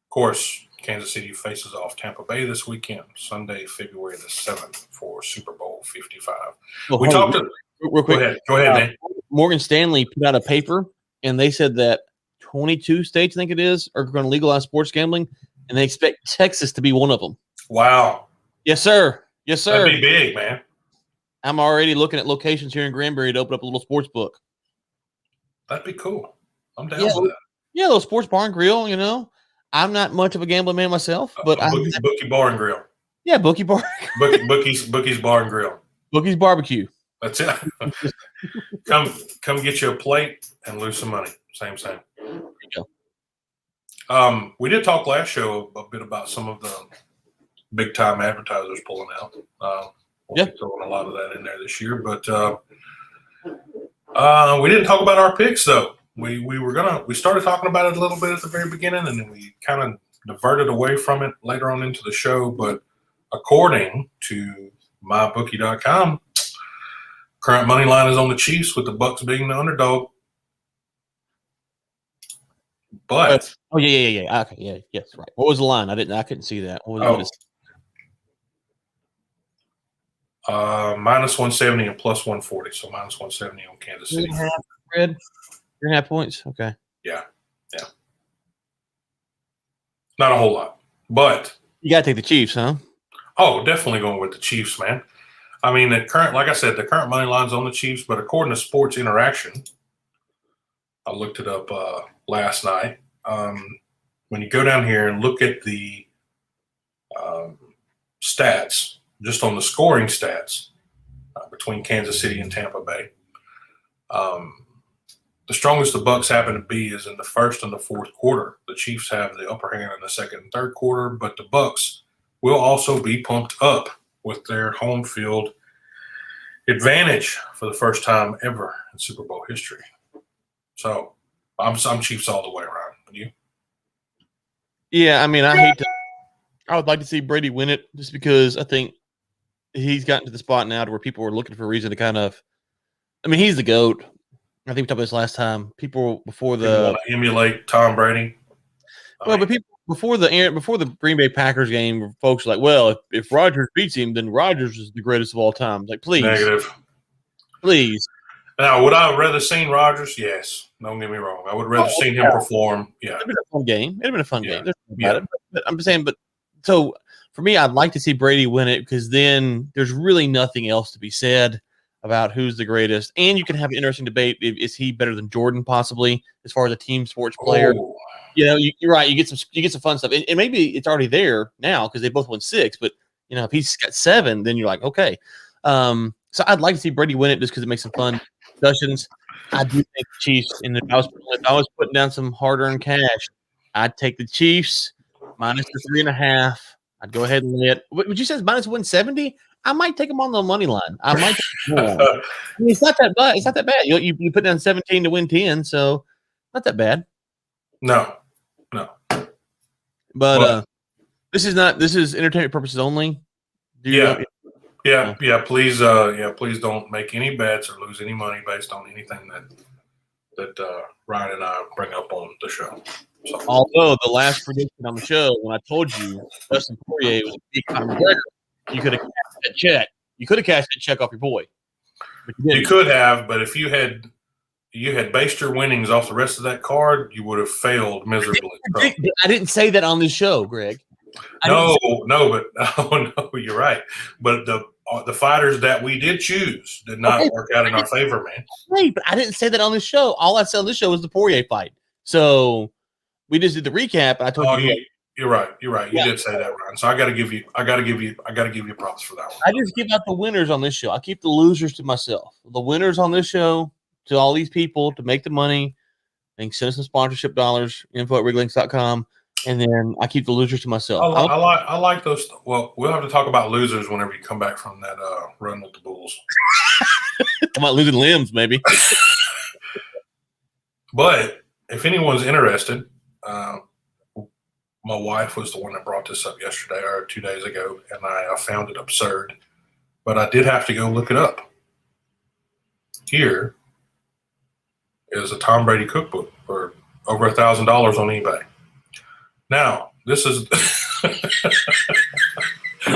Speaker 2: Of course, Kansas City faces off Tampa Bay this weekend, Sunday, February the 7th for Super Bowl 55.
Speaker 3: we
Speaker 2: talked
Speaker 3: real quick.
Speaker 2: Go ahead, man.
Speaker 3: Morgan Stanley put out a paper, and they said that 22 states, I think it is, are going to legalize sports gambling, and they expect Texas to be one of them.
Speaker 2: Wow.
Speaker 3: Yes, sir. Yes, sir.
Speaker 2: That'd be big, man.
Speaker 3: I'm already looking at locations here in Granbury to open up a little sports book.
Speaker 2: That'd be cool. I'm down with that.
Speaker 3: Yeah, a little sports bar and grill, you know. I'm not much of a gambling man myself, but
Speaker 2: Bookie Bar and Grill.
Speaker 3: Yeah, Bookie Bar.
Speaker 2: Bookies Bar and Grill.
Speaker 3: Bookie's Barbecue.
Speaker 2: That's it. come get you a plate and lose some money. Same.
Speaker 3: There you go.
Speaker 2: We did talk last show a bit about some of the big time advertisers pulling out. We'll be throwing a lot of that in there this year, but we didn't talk about our picks though. We started talking about it a little bit at the very beginning, and then we kind of diverted away from it later on into the show. But according to mybookie.com, current money line is on the Chiefs with the Bucs being the underdog. But
Speaker 3: yeah. Okay, yeah, yes, right. What was the line? I couldn't see that. What is
Speaker 2: minus 170 and plus 140, so minus 170 on Kansas City.
Speaker 3: 3.5 points. Okay.
Speaker 2: Yeah. Not a whole lot, but
Speaker 3: you gotta take the Chiefs, huh?
Speaker 2: Oh, definitely going with the Chiefs, man. I mean, like I said, the current money line's on the Chiefs, but according to Sports Interaction, I looked it up last night. When you go down here and look at the stats, just on the scoring stats between Kansas City and Tampa Bay, the strongest the Bucs happen to be is in the first and the fourth quarter. The Chiefs have the upper hand in the second and third quarter, but the Bucs will also be pumped up with their home field advantage for the first time ever in Super Bowl history. So I'm Chiefs all the way around. You?
Speaker 3: Yeah, I mean, I would like to see Brady win it just because I think he's gotten to the spot now to where people are looking for a reason to kind of. I mean, he's the GOAT. I think we talked about this last time. People before the
Speaker 2: want to emulate Tom Brady.
Speaker 3: But people before the Green Bay Packers game, folks were like, well, if Rodgers beats him, then Rodgers is the greatest of all time. Like, please,
Speaker 2: negative.
Speaker 3: Please.
Speaker 2: Now, would I have rather seen Rodgers? Yes. Don't get me wrong. I would rather seen him perform. Yeah.
Speaker 3: It'd been a fun game. It'd been a fun game. But I'm just saying. But so for me, I'd like to see Brady win it because then there's really nothing else to be said about who's the greatest, and you can have an interesting debate. Is he better than Jordan, possibly, as far as a team sports player?
Speaker 2: Oh.
Speaker 3: You know, you're right. You get some fun stuff, and maybe it's already there now because they both won 6. But you know, if he's got 7, then you're like, okay. So I'd like to see Brady win it just because it makes some fun discussions. I do think the Chiefs. And if I was putting down some hard-earned cash, I'd take the Chiefs minus the 3.5. I'd go ahead and lay it. Would you say it's minus 170? I might take them on the money line. I might. I mean, it's not that bad. It's not that bad. You put down 17 to win 10, so not that bad.
Speaker 2: No.
Speaker 3: But this is entertainment purposes only.
Speaker 2: Yeah. Please, please don't make any bets or lose any money based on anything that Ryan and I bring up on the show. So.
Speaker 3: Although the last prediction on the show, when I told you Dustin Poirier was a big Conor McGregor, you could have cashed that check. You could have cashed that check off your boy.
Speaker 2: You could have, but if you had you had based your winnings off the rest of that card, you would have failed miserably. So.
Speaker 3: I didn't say that on this show, Greg.
Speaker 2: No, you're right. But the fighters that we did choose did not work out in our favor, man.
Speaker 3: Right, but I didn't say that on this show. All I said on this show was the Poirier fight. So we just did the recap. And I told you.
Speaker 2: You're right. You did say that, Ryan. So I got to give you props for that one.
Speaker 3: I just give out the winners on this show. I keep the losers to myself. The winners on this show to all these people to make the money. And send us some sponsorship dollars. info@riglinks.com. And then I keep the losers to myself.
Speaker 2: I like those. Well, we'll have to talk about losers whenever you come back from that run with the Bulls.
Speaker 3: I'm about losing limbs, maybe.
Speaker 2: But if anyone's interested, my wife was the one that brought this up yesterday or 2 days ago, and I found it absurd. But I did have to go look it up. Here is a Tom Brady cookbook for over $1,000 on eBay. Now, this is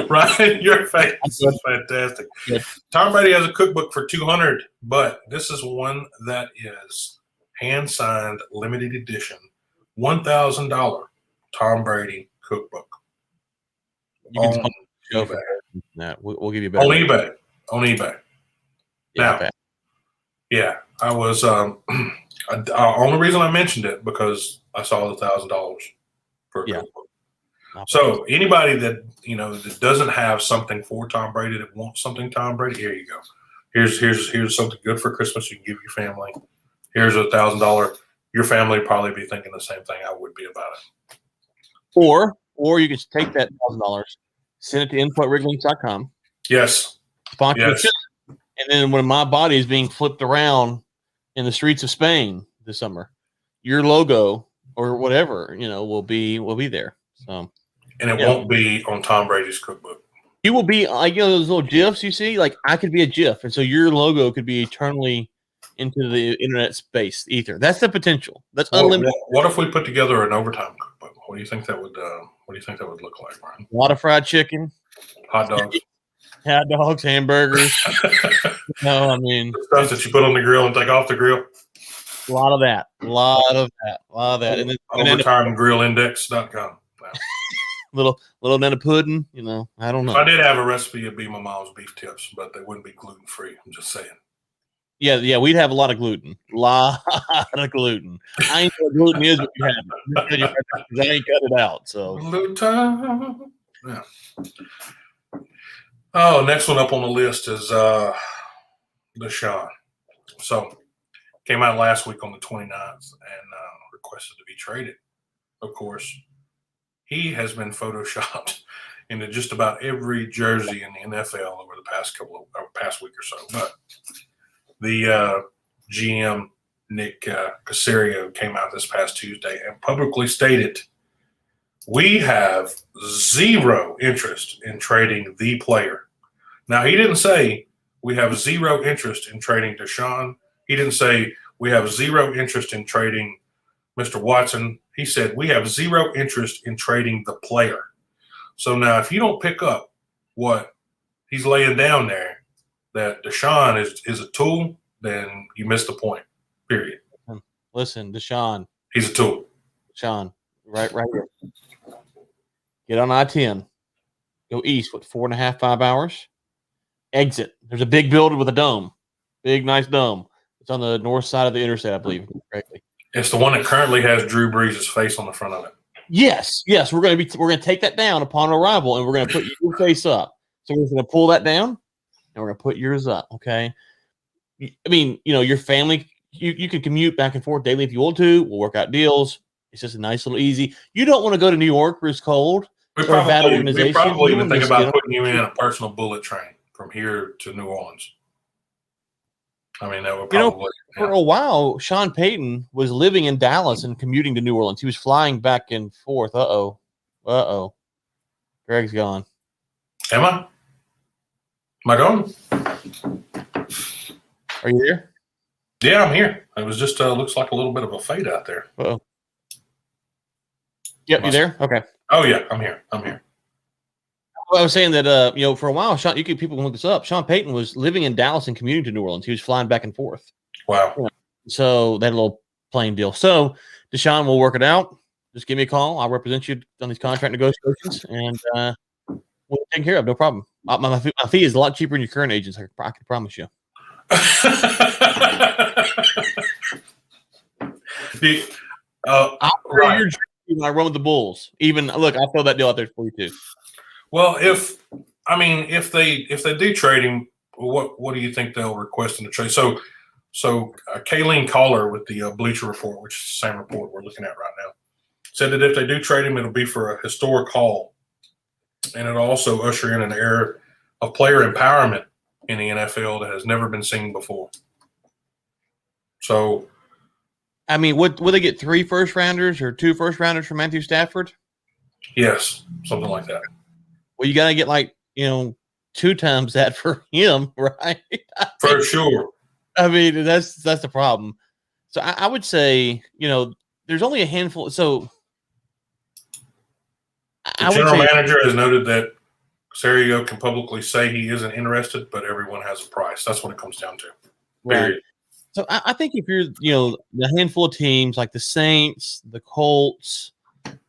Speaker 2: Ryan, your face is fantastic.
Speaker 3: Yeah.
Speaker 2: Tom Brady has a cookbook for $200, but this is one that is hand-signed, limited edition, $1,000 Tom Brady cookbook.
Speaker 3: You can go for that. We'll give you a better
Speaker 2: on eBay. Now, yeah, I was only reason I mentioned it because I saw the $1,000 for a cookbook. So anybody that that doesn't have something for Tom Brady, that wants something Tom Brady, here you go. Here's something good for Christmas you can give your family. Here's $1,000. Your family would probably be thinking the same thing I would be about it.
Speaker 3: Or you can take that $1,000, send it to info@riglinks.com.
Speaker 2: Yes.
Speaker 3: Sponsorship. And then when my body is being flipped around in the streets of Spain this summer, your logo or whatever, will be there. So,
Speaker 2: and it won't be on Tom Brady's cookbook.
Speaker 3: You will be like those little GIFs you see. Like I could be a GIF, and so your logo could be eternally into the internet space ether. That's the potential. That's unlimited.
Speaker 2: What if we put together an overtime cookbook? What do you think that would? What do you think that would look like, Brian?
Speaker 3: A lot of fried chicken,
Speaker 2: hot dogs,
Speaker 3: hamburgers. No, I mean
Speaker 2: stuff that you put on the grill and take off the grill.
Speaker 3: A lot of that. And then
Speaker 2: overtimegrillindex.com.
Speaker 3: Little banana pudding, I don't know.
Speaker 2: If I did have a recipe, it'd be my mom's beef tips, but they wouldn't be gluten free. I'm just saying.
Speaker 3: Yeah, we'd have a lot of gluten. I ain't know what gluten is, but you have it. I ain't cut it out. So
Speaker 2: gluten. Yeah. Oh, next one up on the list is Deshaun. So came out last week on the 29th and requested to be traded. Of course, he has been photoshopped into just about every jersey in the NFL over the past week or so. But the GM Nick Caserio came out this past Tuesday and publicly stated, "We have zero interest in trading the player." Now, he didn't say we have zero interest in trading Deshaun. He didn't say we have zero interest in trading Mr. Watson. He said we have zero interest in trading the player. So now if you don't pick up what he's laying down there, that Deshaun is a tool, then you missed the point, period.
Speaker 3: Listen, Deshaun.
Speaker 2: He's a tool.
Speaker 3: Deshaun, right here. Get on I-10. Go east, 4.5, 5 hours? Exit. There's a big building with a dome. Big, nice dome. It's on the north side of the interstate, I believe, correctly.
Speaker 2: It's the one that currently has Drew Brees' face on the front of it.
Speaker 3: Yes. We're gonna take that down upon arrival, and we're gonna put your face up. So we're gonna pull that down, and we're gonna put yours up. Okay. I mean, your family, you can commute back and forth daily if you want to. We'll work out deals. It's just a nice little easy. You don't want to go to New York where it's cold.
Speaker 2: We probably even think about putting you in a personal bullet train from here to New Orleans. I mean, that would probably
Speaker 3: for a while, Sean Payton was living in Dallas and commuting to New Orleans. He was flying back and forth. Uh-oh. Greg's gone.
Speaker 2: Am I? Am I gone?
Speaker 3: Are you there?
Speaker 2: Yeah, I'm here. It was just looks like a little bit of a fade out there.
Speaker 3: Uh-oh. Yep, you there? Okay.
Speaker 2: Oh yeah, I'm here.
Speaker 3: Well, I was saying that for a while, people can look this up. Sean Payton was living in Dallas and commuting to New Orleans. He was flying back and forth.
Speaker 2: Wow.
Speaker 3: So they had a little playing deal. So Deshaun will work it out. Just give me a call. I'll represent you on these contract negotiations, and we'll take care of. No problem. My fee is a lot cheaper than your current agents. I can promise you.
Speaker 2: Right.
Speaker 3: When I run with the Bulls, even look, I'll throw that deal out there for you too.
Speaker 2: Well, if they do trade him, what do you think they'll request in the trade? So Kayleen Collar with the Bleacher Report, which is the same report we're looking at right now, said that if they do trade him, it'll be for a historic haul, and it'll also usher in an era of player empowerment in the NFL that has never been seen before. So,
Speaker 3: I mean, would they get 3 first-rounders or 2 first-rounders for Matthew Stafford?
Speaker 2: Yes, something like that.
Speaker 3: Well, you got to get 2 times that for him, right?
Speaker 2: For sure.
Speaker 3: I mean, that's the problem. So I would say, there's only a handful. So
Speaker 2: the general manager has noted that Serio can publicly say he isn't interested, but everyone has a price. That's what it comes down to. Period.
Speaker 3: Right. So I think if you're, the handful of teams like the Saints, the Colts,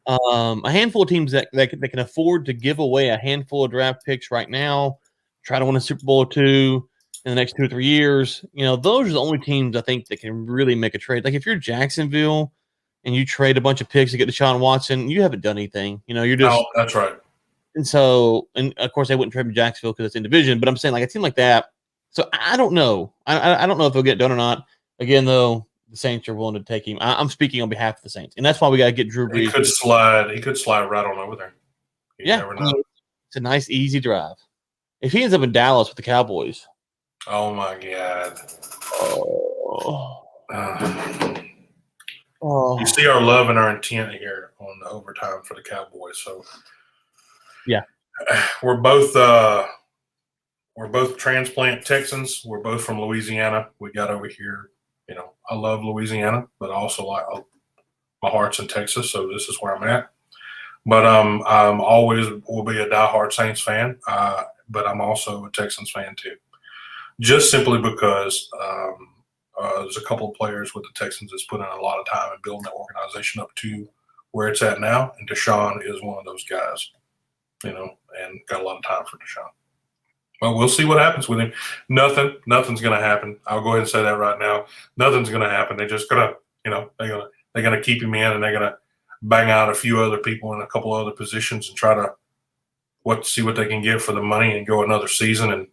Speaker 3: a handful of teams that can afford to give away a handful of draft picks right now, try to win a Super Bowl or 2 in the next 2 or 3 years, those are the only teams I think that can really make a trade. Like if you're Jacksonville and you trade a bunch of picks to get Deshaun Watson, you haven't done anything. You're just.
Speaker 2: Oh, that's right.
Speaker 3: And so, and of course, they wouldn't trade with Jacksonville because it's in division. But I'm saying, a team like that. So I don't know. I don't know if they'll get done or not. Again, though, the Saints are willing to take him. I'm speaking on behalf of the Saints, and that's why we got to get Drew Brees.
Speaker 2: He could slide right on over there. You never know.
Speaker 3: It's a nice, easy drive. If he ends up in Dallas with the Cowboys.
Speaker 2: Oh my God. You see our love and our intent here on the overtime for the Cowboys. So
Speaker 3: yeah,
Speaker 2: we're both transplant Texans. We're both from Louisiana. We got over here. I love Louisiana, but I also my heart's in Texas, so this is where I'm at. But I'm always will be a diehard Saints fan, but I'm also a Texans fan too. Just simply because there's a couple of players with the Texans that's put in a lot of time in building the organization up to where it's at now, and Deshaun is one of those guys, and got a lot of time for Deshaun. Well, we'll see what happens with him. Nothing's going to happen. I'll go ahead and say that right now. Nothing's going to happen. They're just going to, they're going to keep him in, and they're going to bang out a few other people in a couple of other positions and try to see what they can get for the money and go another season and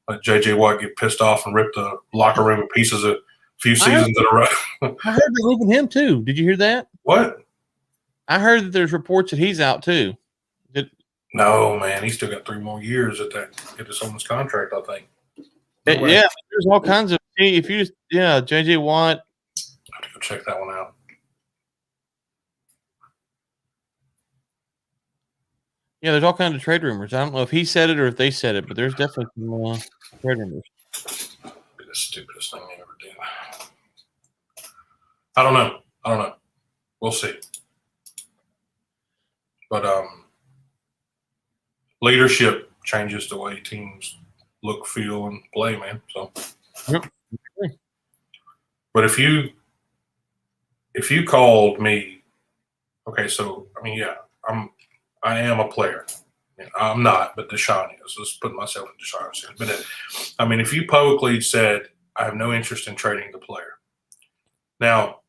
Speaker 2: let J.J. Watt get pissed off and rip the locker room in pieces a few seasons in a row.
Speaker 3: I heard they're moving him too. Did you hear that?
Speaker 2: What?
Speaker 3: I heard that there's reports that he's out too.
Speaker 2: No, man, he's still got 3 more years at someone's contract, I think.
Speaker 3: No yeah, there's all kinds of. If you J.J. Watt.
Speaker 2: I have to go check that one out.
Speaker 3: Yeah, there's all kinds of trade rumors. I don't know if he said it or if they said it, but there's definitely some trade rumors.
Speaker 2: Be the stupidest thing they ever did. I don't know. We'll see. But leadership changes the way teams look, feel, and play, man. So,
Speaker 3: yep.
Speaker 2: But if you called me, okay, so I am a player. I'm not, but Deshaun is. Let's put myself in Deshaun's shoes. But if you publicly said I have no interest in trading the player, now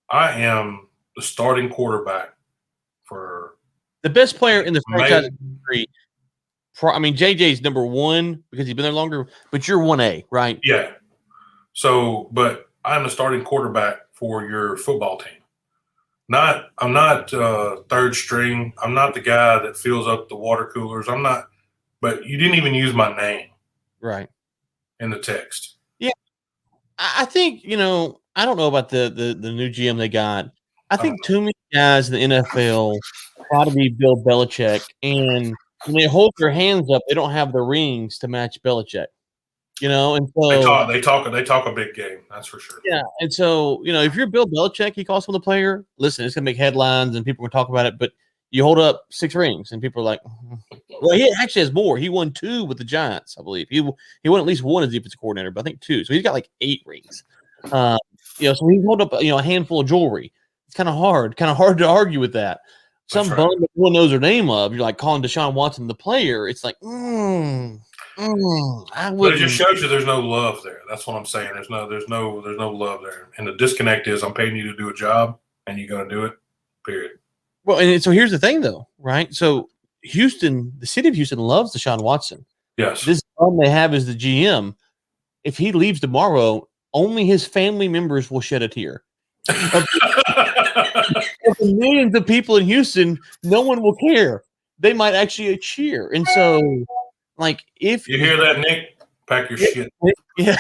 Speaker 2: I am the starting quarterback for
Speaker 3: the best player in the franchise history. JJ's number 1 because he's been there longer, but you're 1A, right?
Speaker 2: Yeah. So, but I'm the starting quarterback for your football team. I'm not third string. I'm not the guy that fills up the water coolers. I'm not. But you didn't even use my name,
Speaker 3: right,
Speaker 2: in the text.
Speaker 3: Yeah, I think I don't know about the new GM they got. I think too many guys in the NFL try to be Bill Belichick, and when they hold their hands up, they don't have the rings to match Belichick. And so
Speaker 2: they talk a big game, that's for sure.
Speaker 3: Yeah, and so if you're Bill Belichick, he calls from the player. Listen, it's gonna make headlines and people will talk about it. But you hold up 6 rings, and people are like, well, he actually has more. He won 2 with the Giants, I believe. He won at least 1 as defensive coordinator, but I think 2. So he's got 8 rings. So he hold up a handful of jewelry. It's kind of hard to argue with that. Some
Speaker 2: That's
Speaker 3: bum
Speaker 2: right.
Speaker 3: that no one knows their name of, you're like calling Deshaun Watson the player. It's like, I
Speaker 2: But it just
Speaker 3: wouldn't.
Speaker 2: shows you there's no love there. That's what I'm saying. There's no love there. And the disconnect is I'm paying you to do a job and you're gonna do it. Period.
Speaker 3: Well, and so here's the thing, though, right? So Houston, the city of Houston, loves Deshaun Watson.
Speaker 2: Yes.
Speaker 3: This bum they have as the GM. If he leaves tomorrow, only his family members will shed a tear. Of the millions of people in Houston, no one will care. They might actually cheer. And so, like, if
Speaker 2: You hear that, Nick? Pack your shit.
Speaker 3: yeah,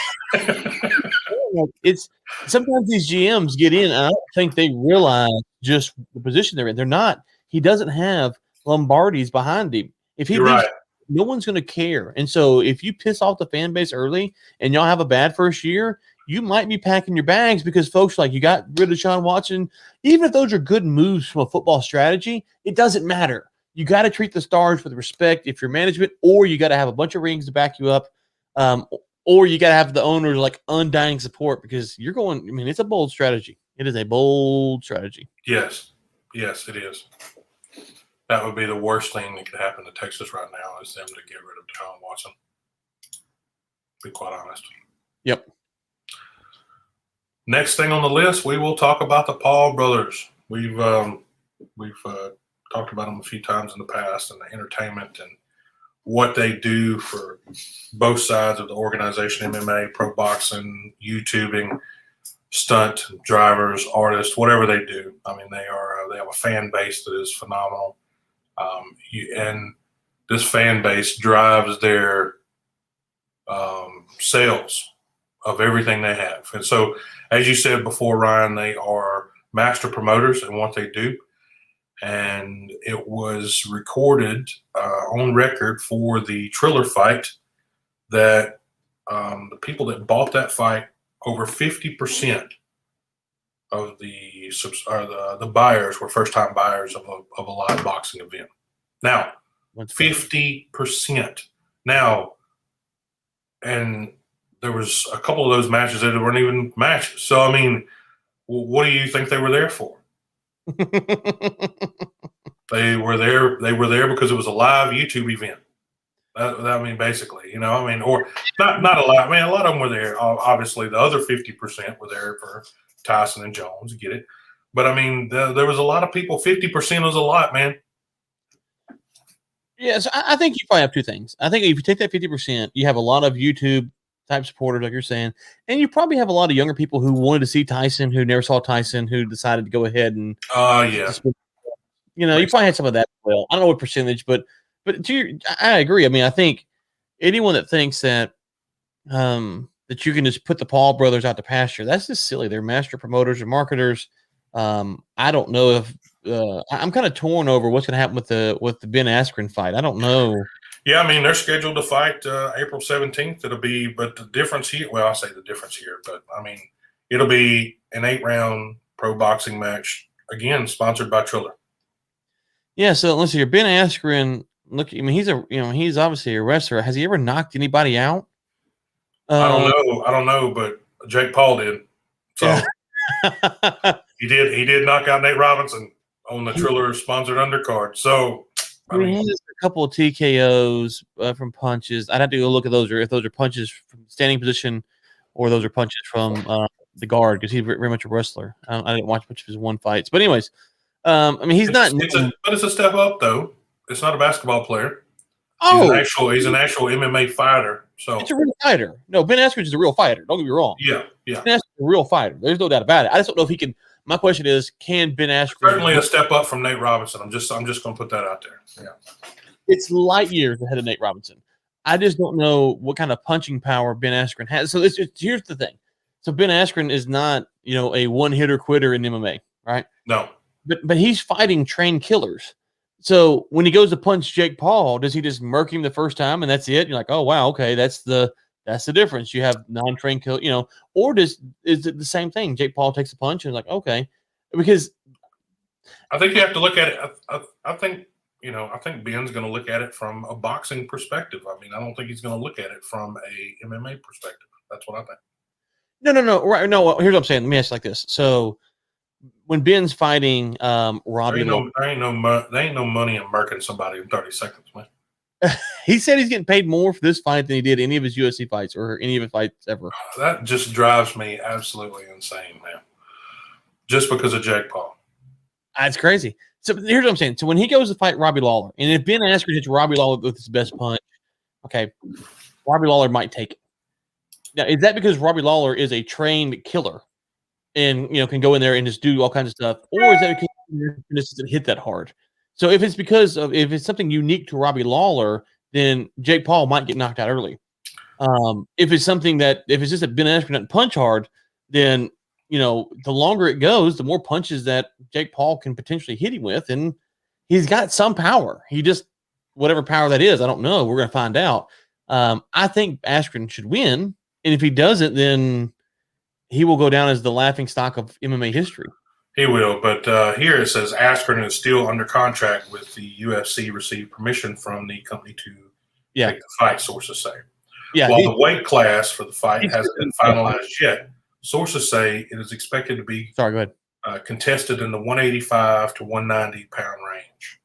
Speaker 3: it's sometimes these GMs get in, and I don't think they realize just the position they're in. They're not. He doesn't have Lombardi's behind him. If he
Speaker 2: You're
Speaker 3: leaves,
Speaker 2: right.
Speaker 3: no one's going to care. And so, if you piss off the fan base early and y'all have a bad first year, you might be packing your bags because folks are like, you got rid of Deshaun Watson. Even if those are good moves from a football strategy, it doesn't matter. You got to treat the stars with respect if you're management, or you got to have a bunch of rings to back you up, or you got to have the owners like undying support because you're going. I mean, it's a bold strategy. It is a bold strategy.
Speaker 2: Yes, it is. That would be the worst thing that could happen to Texas right now is them to get rid of Deshaun Watson. To be quite honest.
Speaker 3: Yep.
Speaker 2: Next thing on the list, we will talk about the Paul brothers. We've talked about them a few times in the past and the entertainment and what they do for both sides of the organization, MMA, pro boxing, YouTubing, stunt drivers, artists, whatever they do. I mean, they have a fan base that is phenomenal. And this fan base drives their sales of everything they have. And so, as you said before, Ryan, they are master promoters in what they do. And it was recorded on record for the Triller fight that the people that bought that fight, over 50% of the buyers were first-time buyers of a live boxing event. Now, 50%. Now, and there was a couple of those matches that weren't even matches. So, I mean, what do you think they were there for? They were there because it was a live YouTube event. I mean, basically, or not a lot. I mean, a lot of them were there. Obviously, the other 50% were there for Tyson and Jones. Get it? But I mean, there was a lot of people. 50% was a lot, man.
Speaker 3: Yeah, so I think you probably have two things. I think if you take that 50%, you have a lot of YouTube type supporters, like you're saying, and you probably have a lot of younger people who wanted to see Tyson, who never saw Tyson, who decided to go ahead and
Speaker 2: yeah.
Speaker 3: You probably had some of that as well. I don't know what percentage, but I agree. I mean, I think anyone that thinks that that you can just put the Paul brothers out to pasture, that's just silly. They're master promoters and marketers. I don't know if I'm kind of torn over what's going to happen with the Ben Askren fight. I don't know.
Speaker 2: Yeah, I mean, they're scheduled to fight April 17th. But the difference here, well, I'll say the difference here, but I mean, it'll be an 8-round pro boxing match, again, sponsored by Triller.
Speaker 3: Yeah, so let's see. Ben Askren, look, I mean, he's obviously a wrestler. Has he ever knocked anybody out?
Speaker 2: I don't know, but Jake Paul did. So
Speaker 3: yeah.
Speaker 2: he did knock out Nate Robinson on the Triller sponsored undercard. So
Speaker 3: I mean, he has a couple of TKOs from punches. I'd have to go look at those, or if those are punches from standing position, or those are punches from the guard, because he's very much a wrestler. I didn't watch much of his one fights, but anyways, I mean, he's not.
Speaker 2: But it's a step up, though. It's not a basketball player.
Speaker 3: Oh,
Speaker 2: he's an actual MMA fighter. So
Speaker 3: it's a real fighter. No, Ben Askren is a real fighter. Don't get me wrong.
Speaker 2: Yeah.
Speaker 3: Ben Askren is a real fighter. There's no doubt about it. I just don't know if he can. My question is, can Ben Askren
Speaker 2: certainly a step up from Nate Robinson? I'm just going to put that out there. Yeah,
Speaker 3: it's light years ahead of Nate Robinson. I just don't know what kind of punching power Ben Askren has. So here's the thing. So Ben Askren is not a one hitter quitter in MMA, right?
Speaker 2: No.
Speaker 3: But he's fighting trained killers. So when he goes to punch Jake Paul, does he just murk him the first time and that's it? You're like, oh wow, okay, that's the difference. You have non-trained kill, or is it the same thing? Jake Paul takes a punch and like, okay, because
Speaker 2: I think you have to look at it. I think Ben's going to look at it from a boxing perspective. I mean, I don't think he's going to look at it from a MMA perspective. That's what I think.
Speaker 3: No. Right. No. Here's what I'm saying. Let me ask you like this. So when Ben's fighting Robbie,
Speaker 2: There ain't no money in murking somebody in 30 seconds, man.
Speaker 3: he said he's getting paid more for this fight than he did any of his UFC fights or any of his fights ever.
Speaker 2: That just drives me absolutely insane, man. Just because of Jake Paul.
Speaker 3: That's crazy. So here's what I'm saying. So when he goes to fight Robbie Lawler, and if Ben Askren hits Robbie Lawler with his best punch, okay, Robbie Lawler might take it. Now, is that because Robbie Lawler is a trained killer and can go in there and just do all kinds of stuff, or is that because he just doesn't hit that hard? So if it's something unique to Robbie Lawler, then Jake Paul might get knocked out early. If it's just that Ben Askren doesn't punch hard, then the longer it goes, the more punches that Jake Paul can potentially hit him with, and he's got some power. He just whatever power that is, I don't know. We're gonna find out. I think Askren should win, and if he doesn't, then he will go down as the laughing stock of MMA history.
Speaker 2: He will, but here it says Askren is still under contract with the UFC, received permission from the company to take the fight, sources say.
Speaker 3: Yeah,
Speaker 2: while the weight class for the fight hasn't been finalized yet, sources say it is expected to be
Speaker 3: go ahead.
Speaker 2: Contested in the 185 to 190 pound range.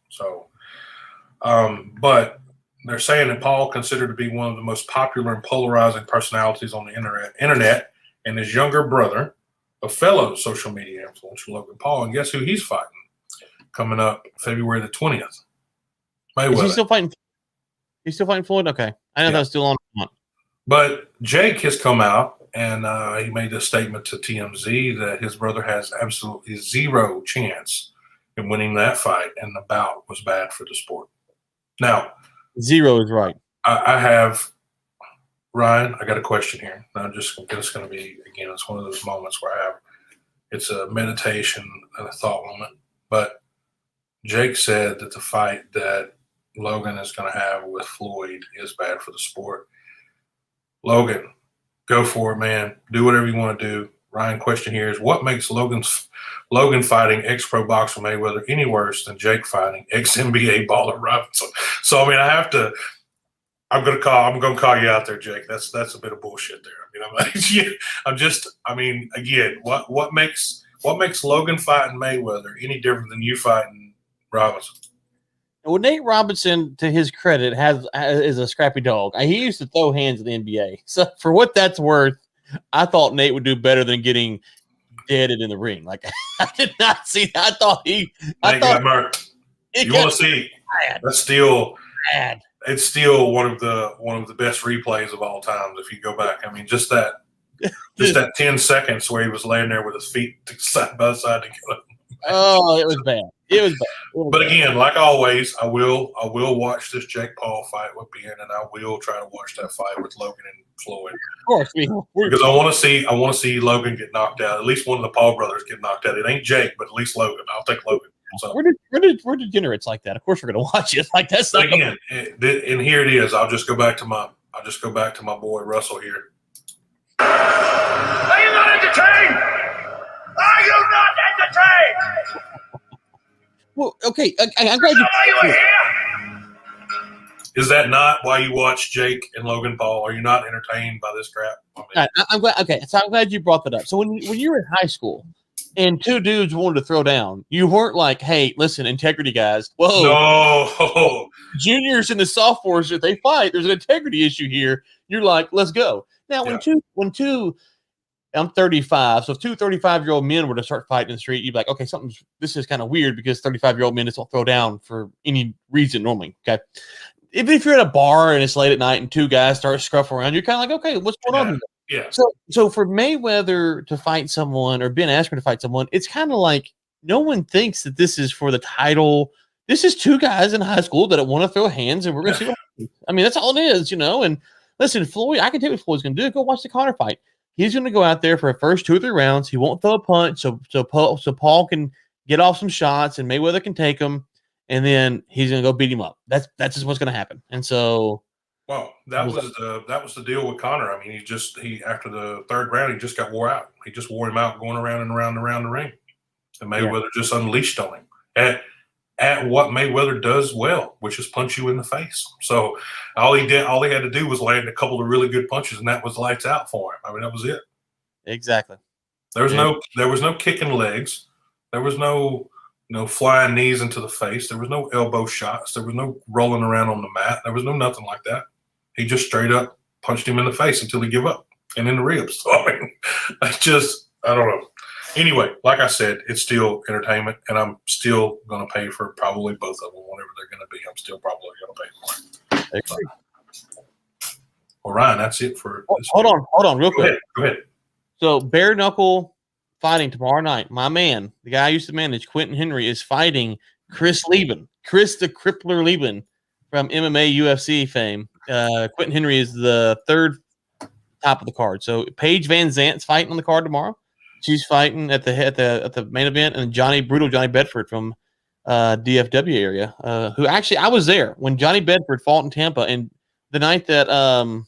Speaker 2: So, but they're saying that Paul considered to be one of the most popular and polarizing personalities on the internet, and his younger brother, a fellow social media influencer, Logan Paul, and guess who he's fighting coming up February the 20th? Mayweather.
Speaker 3: Is he still fighting? He's still fighting Floyd? Okay. I know that was still on.
Speaker 2: But Jake has come out and he made a statement to TMZ that his brother has absolutely zero chance in winning that fight, and the bout was bad for the sport. Now,
Speaker 3: zero is right.
Speaker 2: I have Ryan. I got a question here. I'm just going to be, again, it's one of those moments where it's a meditation and a thought moment. But Jake said that the fight that Logan is going to have with Floyd is bad for the sport. Logan, go for it, man. Do whatever you want to do. Ryan, question here is, what makes Logan fighting ex-pro boxer Mayweather any worse than Jake fighting ex-NBA baller Robinson? So, I mean, I'm going to call you out there, Jake. That's a bit of bullshit there. I mean, again, what makes Logan fighting Mayweather any different than you fighting Robinson?
Speaker 3: Well, Nate Robinson, to his credit, is a scrappy dog. He used to throw hands in the NBA. So for what that's worth, I thought Nate would do better than getting deaded in the ring. Like, I did not see that. I thought
Speaker 2: Mark, you want to see? That's still bad. It's still one of the best replays of all time. If you go back, I mean, just that 10 seconds where he was laying there with his feet side by side together.
Speaker 3: Oh, it was bad.
Speaker 2: But again, like always, I will watch this Jake Paul fight with Ben, and I will try to watch that fight with Logan and Floyd.
Speaker 3: Of course,
Speaker 2: because I want to see Logan get knocked out. At least one of the Paul brothers get knocked out. It ain't Jake, but at least Logan. I'll take Logan. So
Speaker 3: we're degenerates like that. Of course, we're going to watch it like that.
Speaker 2: Again, and here it is. I'll just go back to my boy Russell here.
Speaker 4: Are you not entertained? Are you not entertained?
Speaker 3: Well, okay. I'm glad
Speaker 4: you were here.
Speaker 2: Is that not why you watch Jake and Logan Paul? Are you not entertained by this crap?
Speaker 3: I'm glad. Okay, so I'm glad you brought that up. So when you were in high school and two dudes wanted to throw down, you weren't like, "Hey, listen, integrity, guys." Whoa,
Speaker 2: no.
Speaker 3: Juniors and the sophomores, if they fight, there's an integrity issue here. You're like, "Let's go." Now, when two, I'm 35, so if two 35-year-old men were to start fighting in the street, you'd be like, "Okay, this is kind of weird because 35-year-old men just don't throw down for any reason normally." Okay. If you're at a bar and it's late at night and two guys start scruffing around, you're kind of like, okay, what's going on here?
Speaker 2: Yeah.
Speaker 3: So for Mayweather to fight someone or Ben Askren to fight someone, it's kind of like no one thinks that this is for the title. This is two guys in high school that want to throw hands, and we're going to see what happens. I mean, that's all it is, And listen, Floyd, I can tell you what Floyd's going to do. Go watch the Conor fight. He's going to go out there for the first 2 or 3 rounds. He won't throw a punch, so Paul can get off some shots, and Mayweather can take him. And then he's going to go beat him up. That's just what's going to happen. And so,
Speaker 2: well, that was the deal with Conor. I mean, he after the 3rd round, he just got wore out. He just wore him out going around and around and around the ring, and Mayweather just unleashed on him. at what Mayweather does well, which is punch you in the face. So all he had to do was land a couple of really good punches, and that was lights out for him. I mean, that was it.
Speaker 3: Exactly.
Speaker 2: There was no kicking legs. There was no flying knees into the face. There was no elbow shots. There was no rolling around on the mat. There was no nothing like that. He just straight up punched him in the face until he gave up and in the ribs. So, I mean, I don't know. Anyway, like I said, it's still entertainment, and I'm still going to pay for probably both of them, whatever they're going to be. I'm still probably going to pay for it. Well, Ryan, that's it for this
Speaker 3: hold on, real quick.
Speaker 2: Go ahead.
Speaker 3: So, bare knuckle fighting tomorrow night. My man, the guy I used to manage, Quentin Henry, is fighting Chris Lieben. Chris the Crippler Lieben from MMA UFC fame. Quentin Henry is the third top of the card. So, Paige Van Zant's fighting on the card tomorrow. She's fighting at the main event, and Johnny Bedford from DFW area, who actually I was there when Johnny Bedford fought in Tampa, and the night that Paulie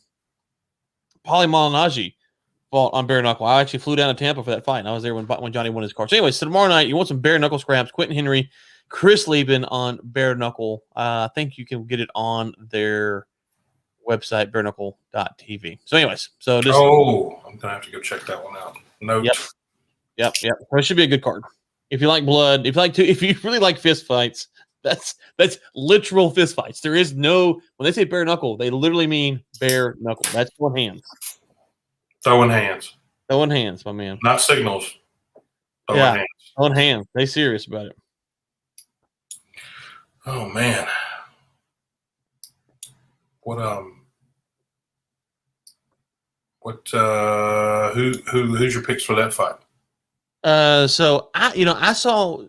Speaker 3: Malignaggi fought on bare knuckle. I actually flew down to Tampa for that fight, and I was there when Johnny won his card. So anyway, so tomorrow night you want some bare knuckle scraps? Quentin Henry, Chris Lieben on bare knuckle. I think you can get it on their website, bareknuckle.tv. So anyways, so this.
Speaker 2: Oh, I'm gonna have to go check that one out. Note.
Speaker 3: Yep. So it should be a good card. If you like blood, if you really like fist fights, that's literal fist fights. There is no, when they say bare knuckle, they literally mean bare knuckle. That's throwing hands.
Speaker 2: Throwing hands.
Speaker 3: Throwing hands, my man.
Speaker 2: Not signals.
Speaker 3: Throwing hands. Throwing hands. They serious about it.
Speaker 2: Oh man. Who's your picks for that fight?
Speaker 3: So I saw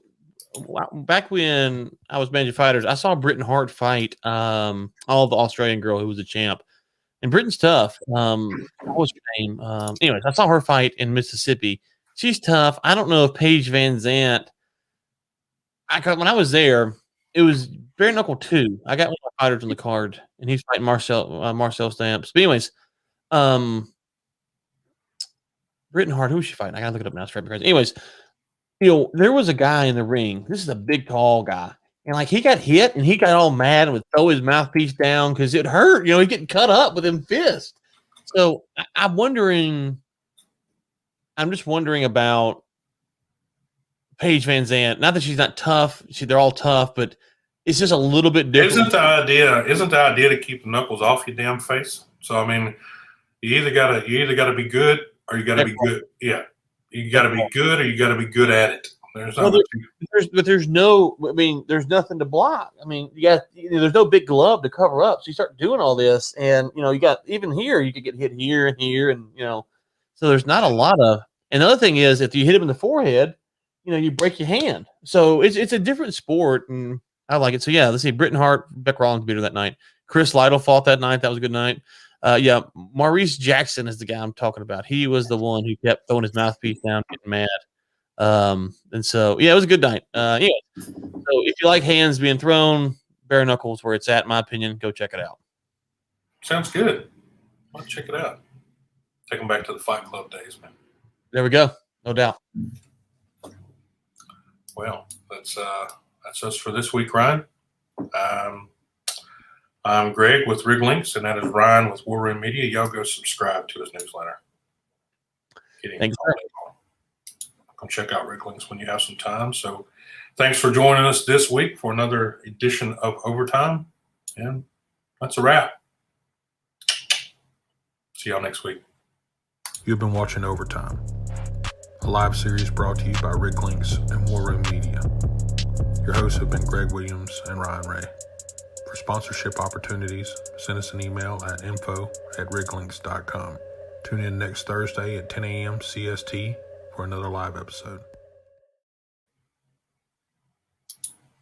Speaker 3: back when I was managing fighters, I saw Britton Hart fight the Australian girl who was a champ. And Britain's tough. What was her name? Anyways, I saw her fight in Mississippi. She's tough. I don't know if Paige Van Zant. When I was there, it was bare knuckle 2. I got one of my fighters on the card, and he's fighting Marcel Stamps. But anyways, Britton Hart, who was she fighting? I gotta look it up now. It's right because anyways, there was a guy in the ring. This is a big, tall guy. And like he got hit and he got all mad and would throw his mouthpiece down because it hurt. He's getting cut up with him fist. So I'm just wondering about Paige Van Zant. Not that she's not tough. They're all tough, but it's just a little bit different.
Speaker 2: Isn't the idea to keep the knuckles off your damn face? So I mean, you either gotta be good or you gotta be good. Yeah. You gotta be good or you gotta be good at it. There's nothing to block. I mean, there's no big glove to cover up. So you start doing all this, and you got even here you could get hit here and here, and so there's not a lot of. And the other thing is, if you hit him in the forehead, you break your hand. So it's a different sport, and I like it. So yeah, let's see. Britton Hart, Beck Rollins beat her that night. Chris Lytle fought that night. That was a good night. Maurice Jackson is the guy I'm talking about. He was the one who kept throwing his mouthpiece down, getting mad. And so, yeah, it was a good night. So if you like hands being thrown, bare knuckles where it's at, in my opinion, go check it out. Sounds good. I'll check it out. Take them back to the Fight Club days, man.
Speaker 3: There we go. No doubt.
Speaker 2: Well, that's us for this week, Ryan. I'm Greg with Rig Links, and that is Ryan with War Room Media. Y'all go subscribe to his newsletter.
Speaker 3: Thanks.
Speaker 2: Come check out Rig Links when you have some time. So thanks for joining us this week for another edition of Overtime. And that's a wrap. See y'all next week.
Speaker 1: You've been watching Overtime, a live series brought to you by Rig Links and War Room Media. Your hosts have been Greg Williams and Ryan Ray. For sponsorship opportunities, send us an email at info@riglinks.com. Tune in next Thursday at 10 a.m. CST for another live episode.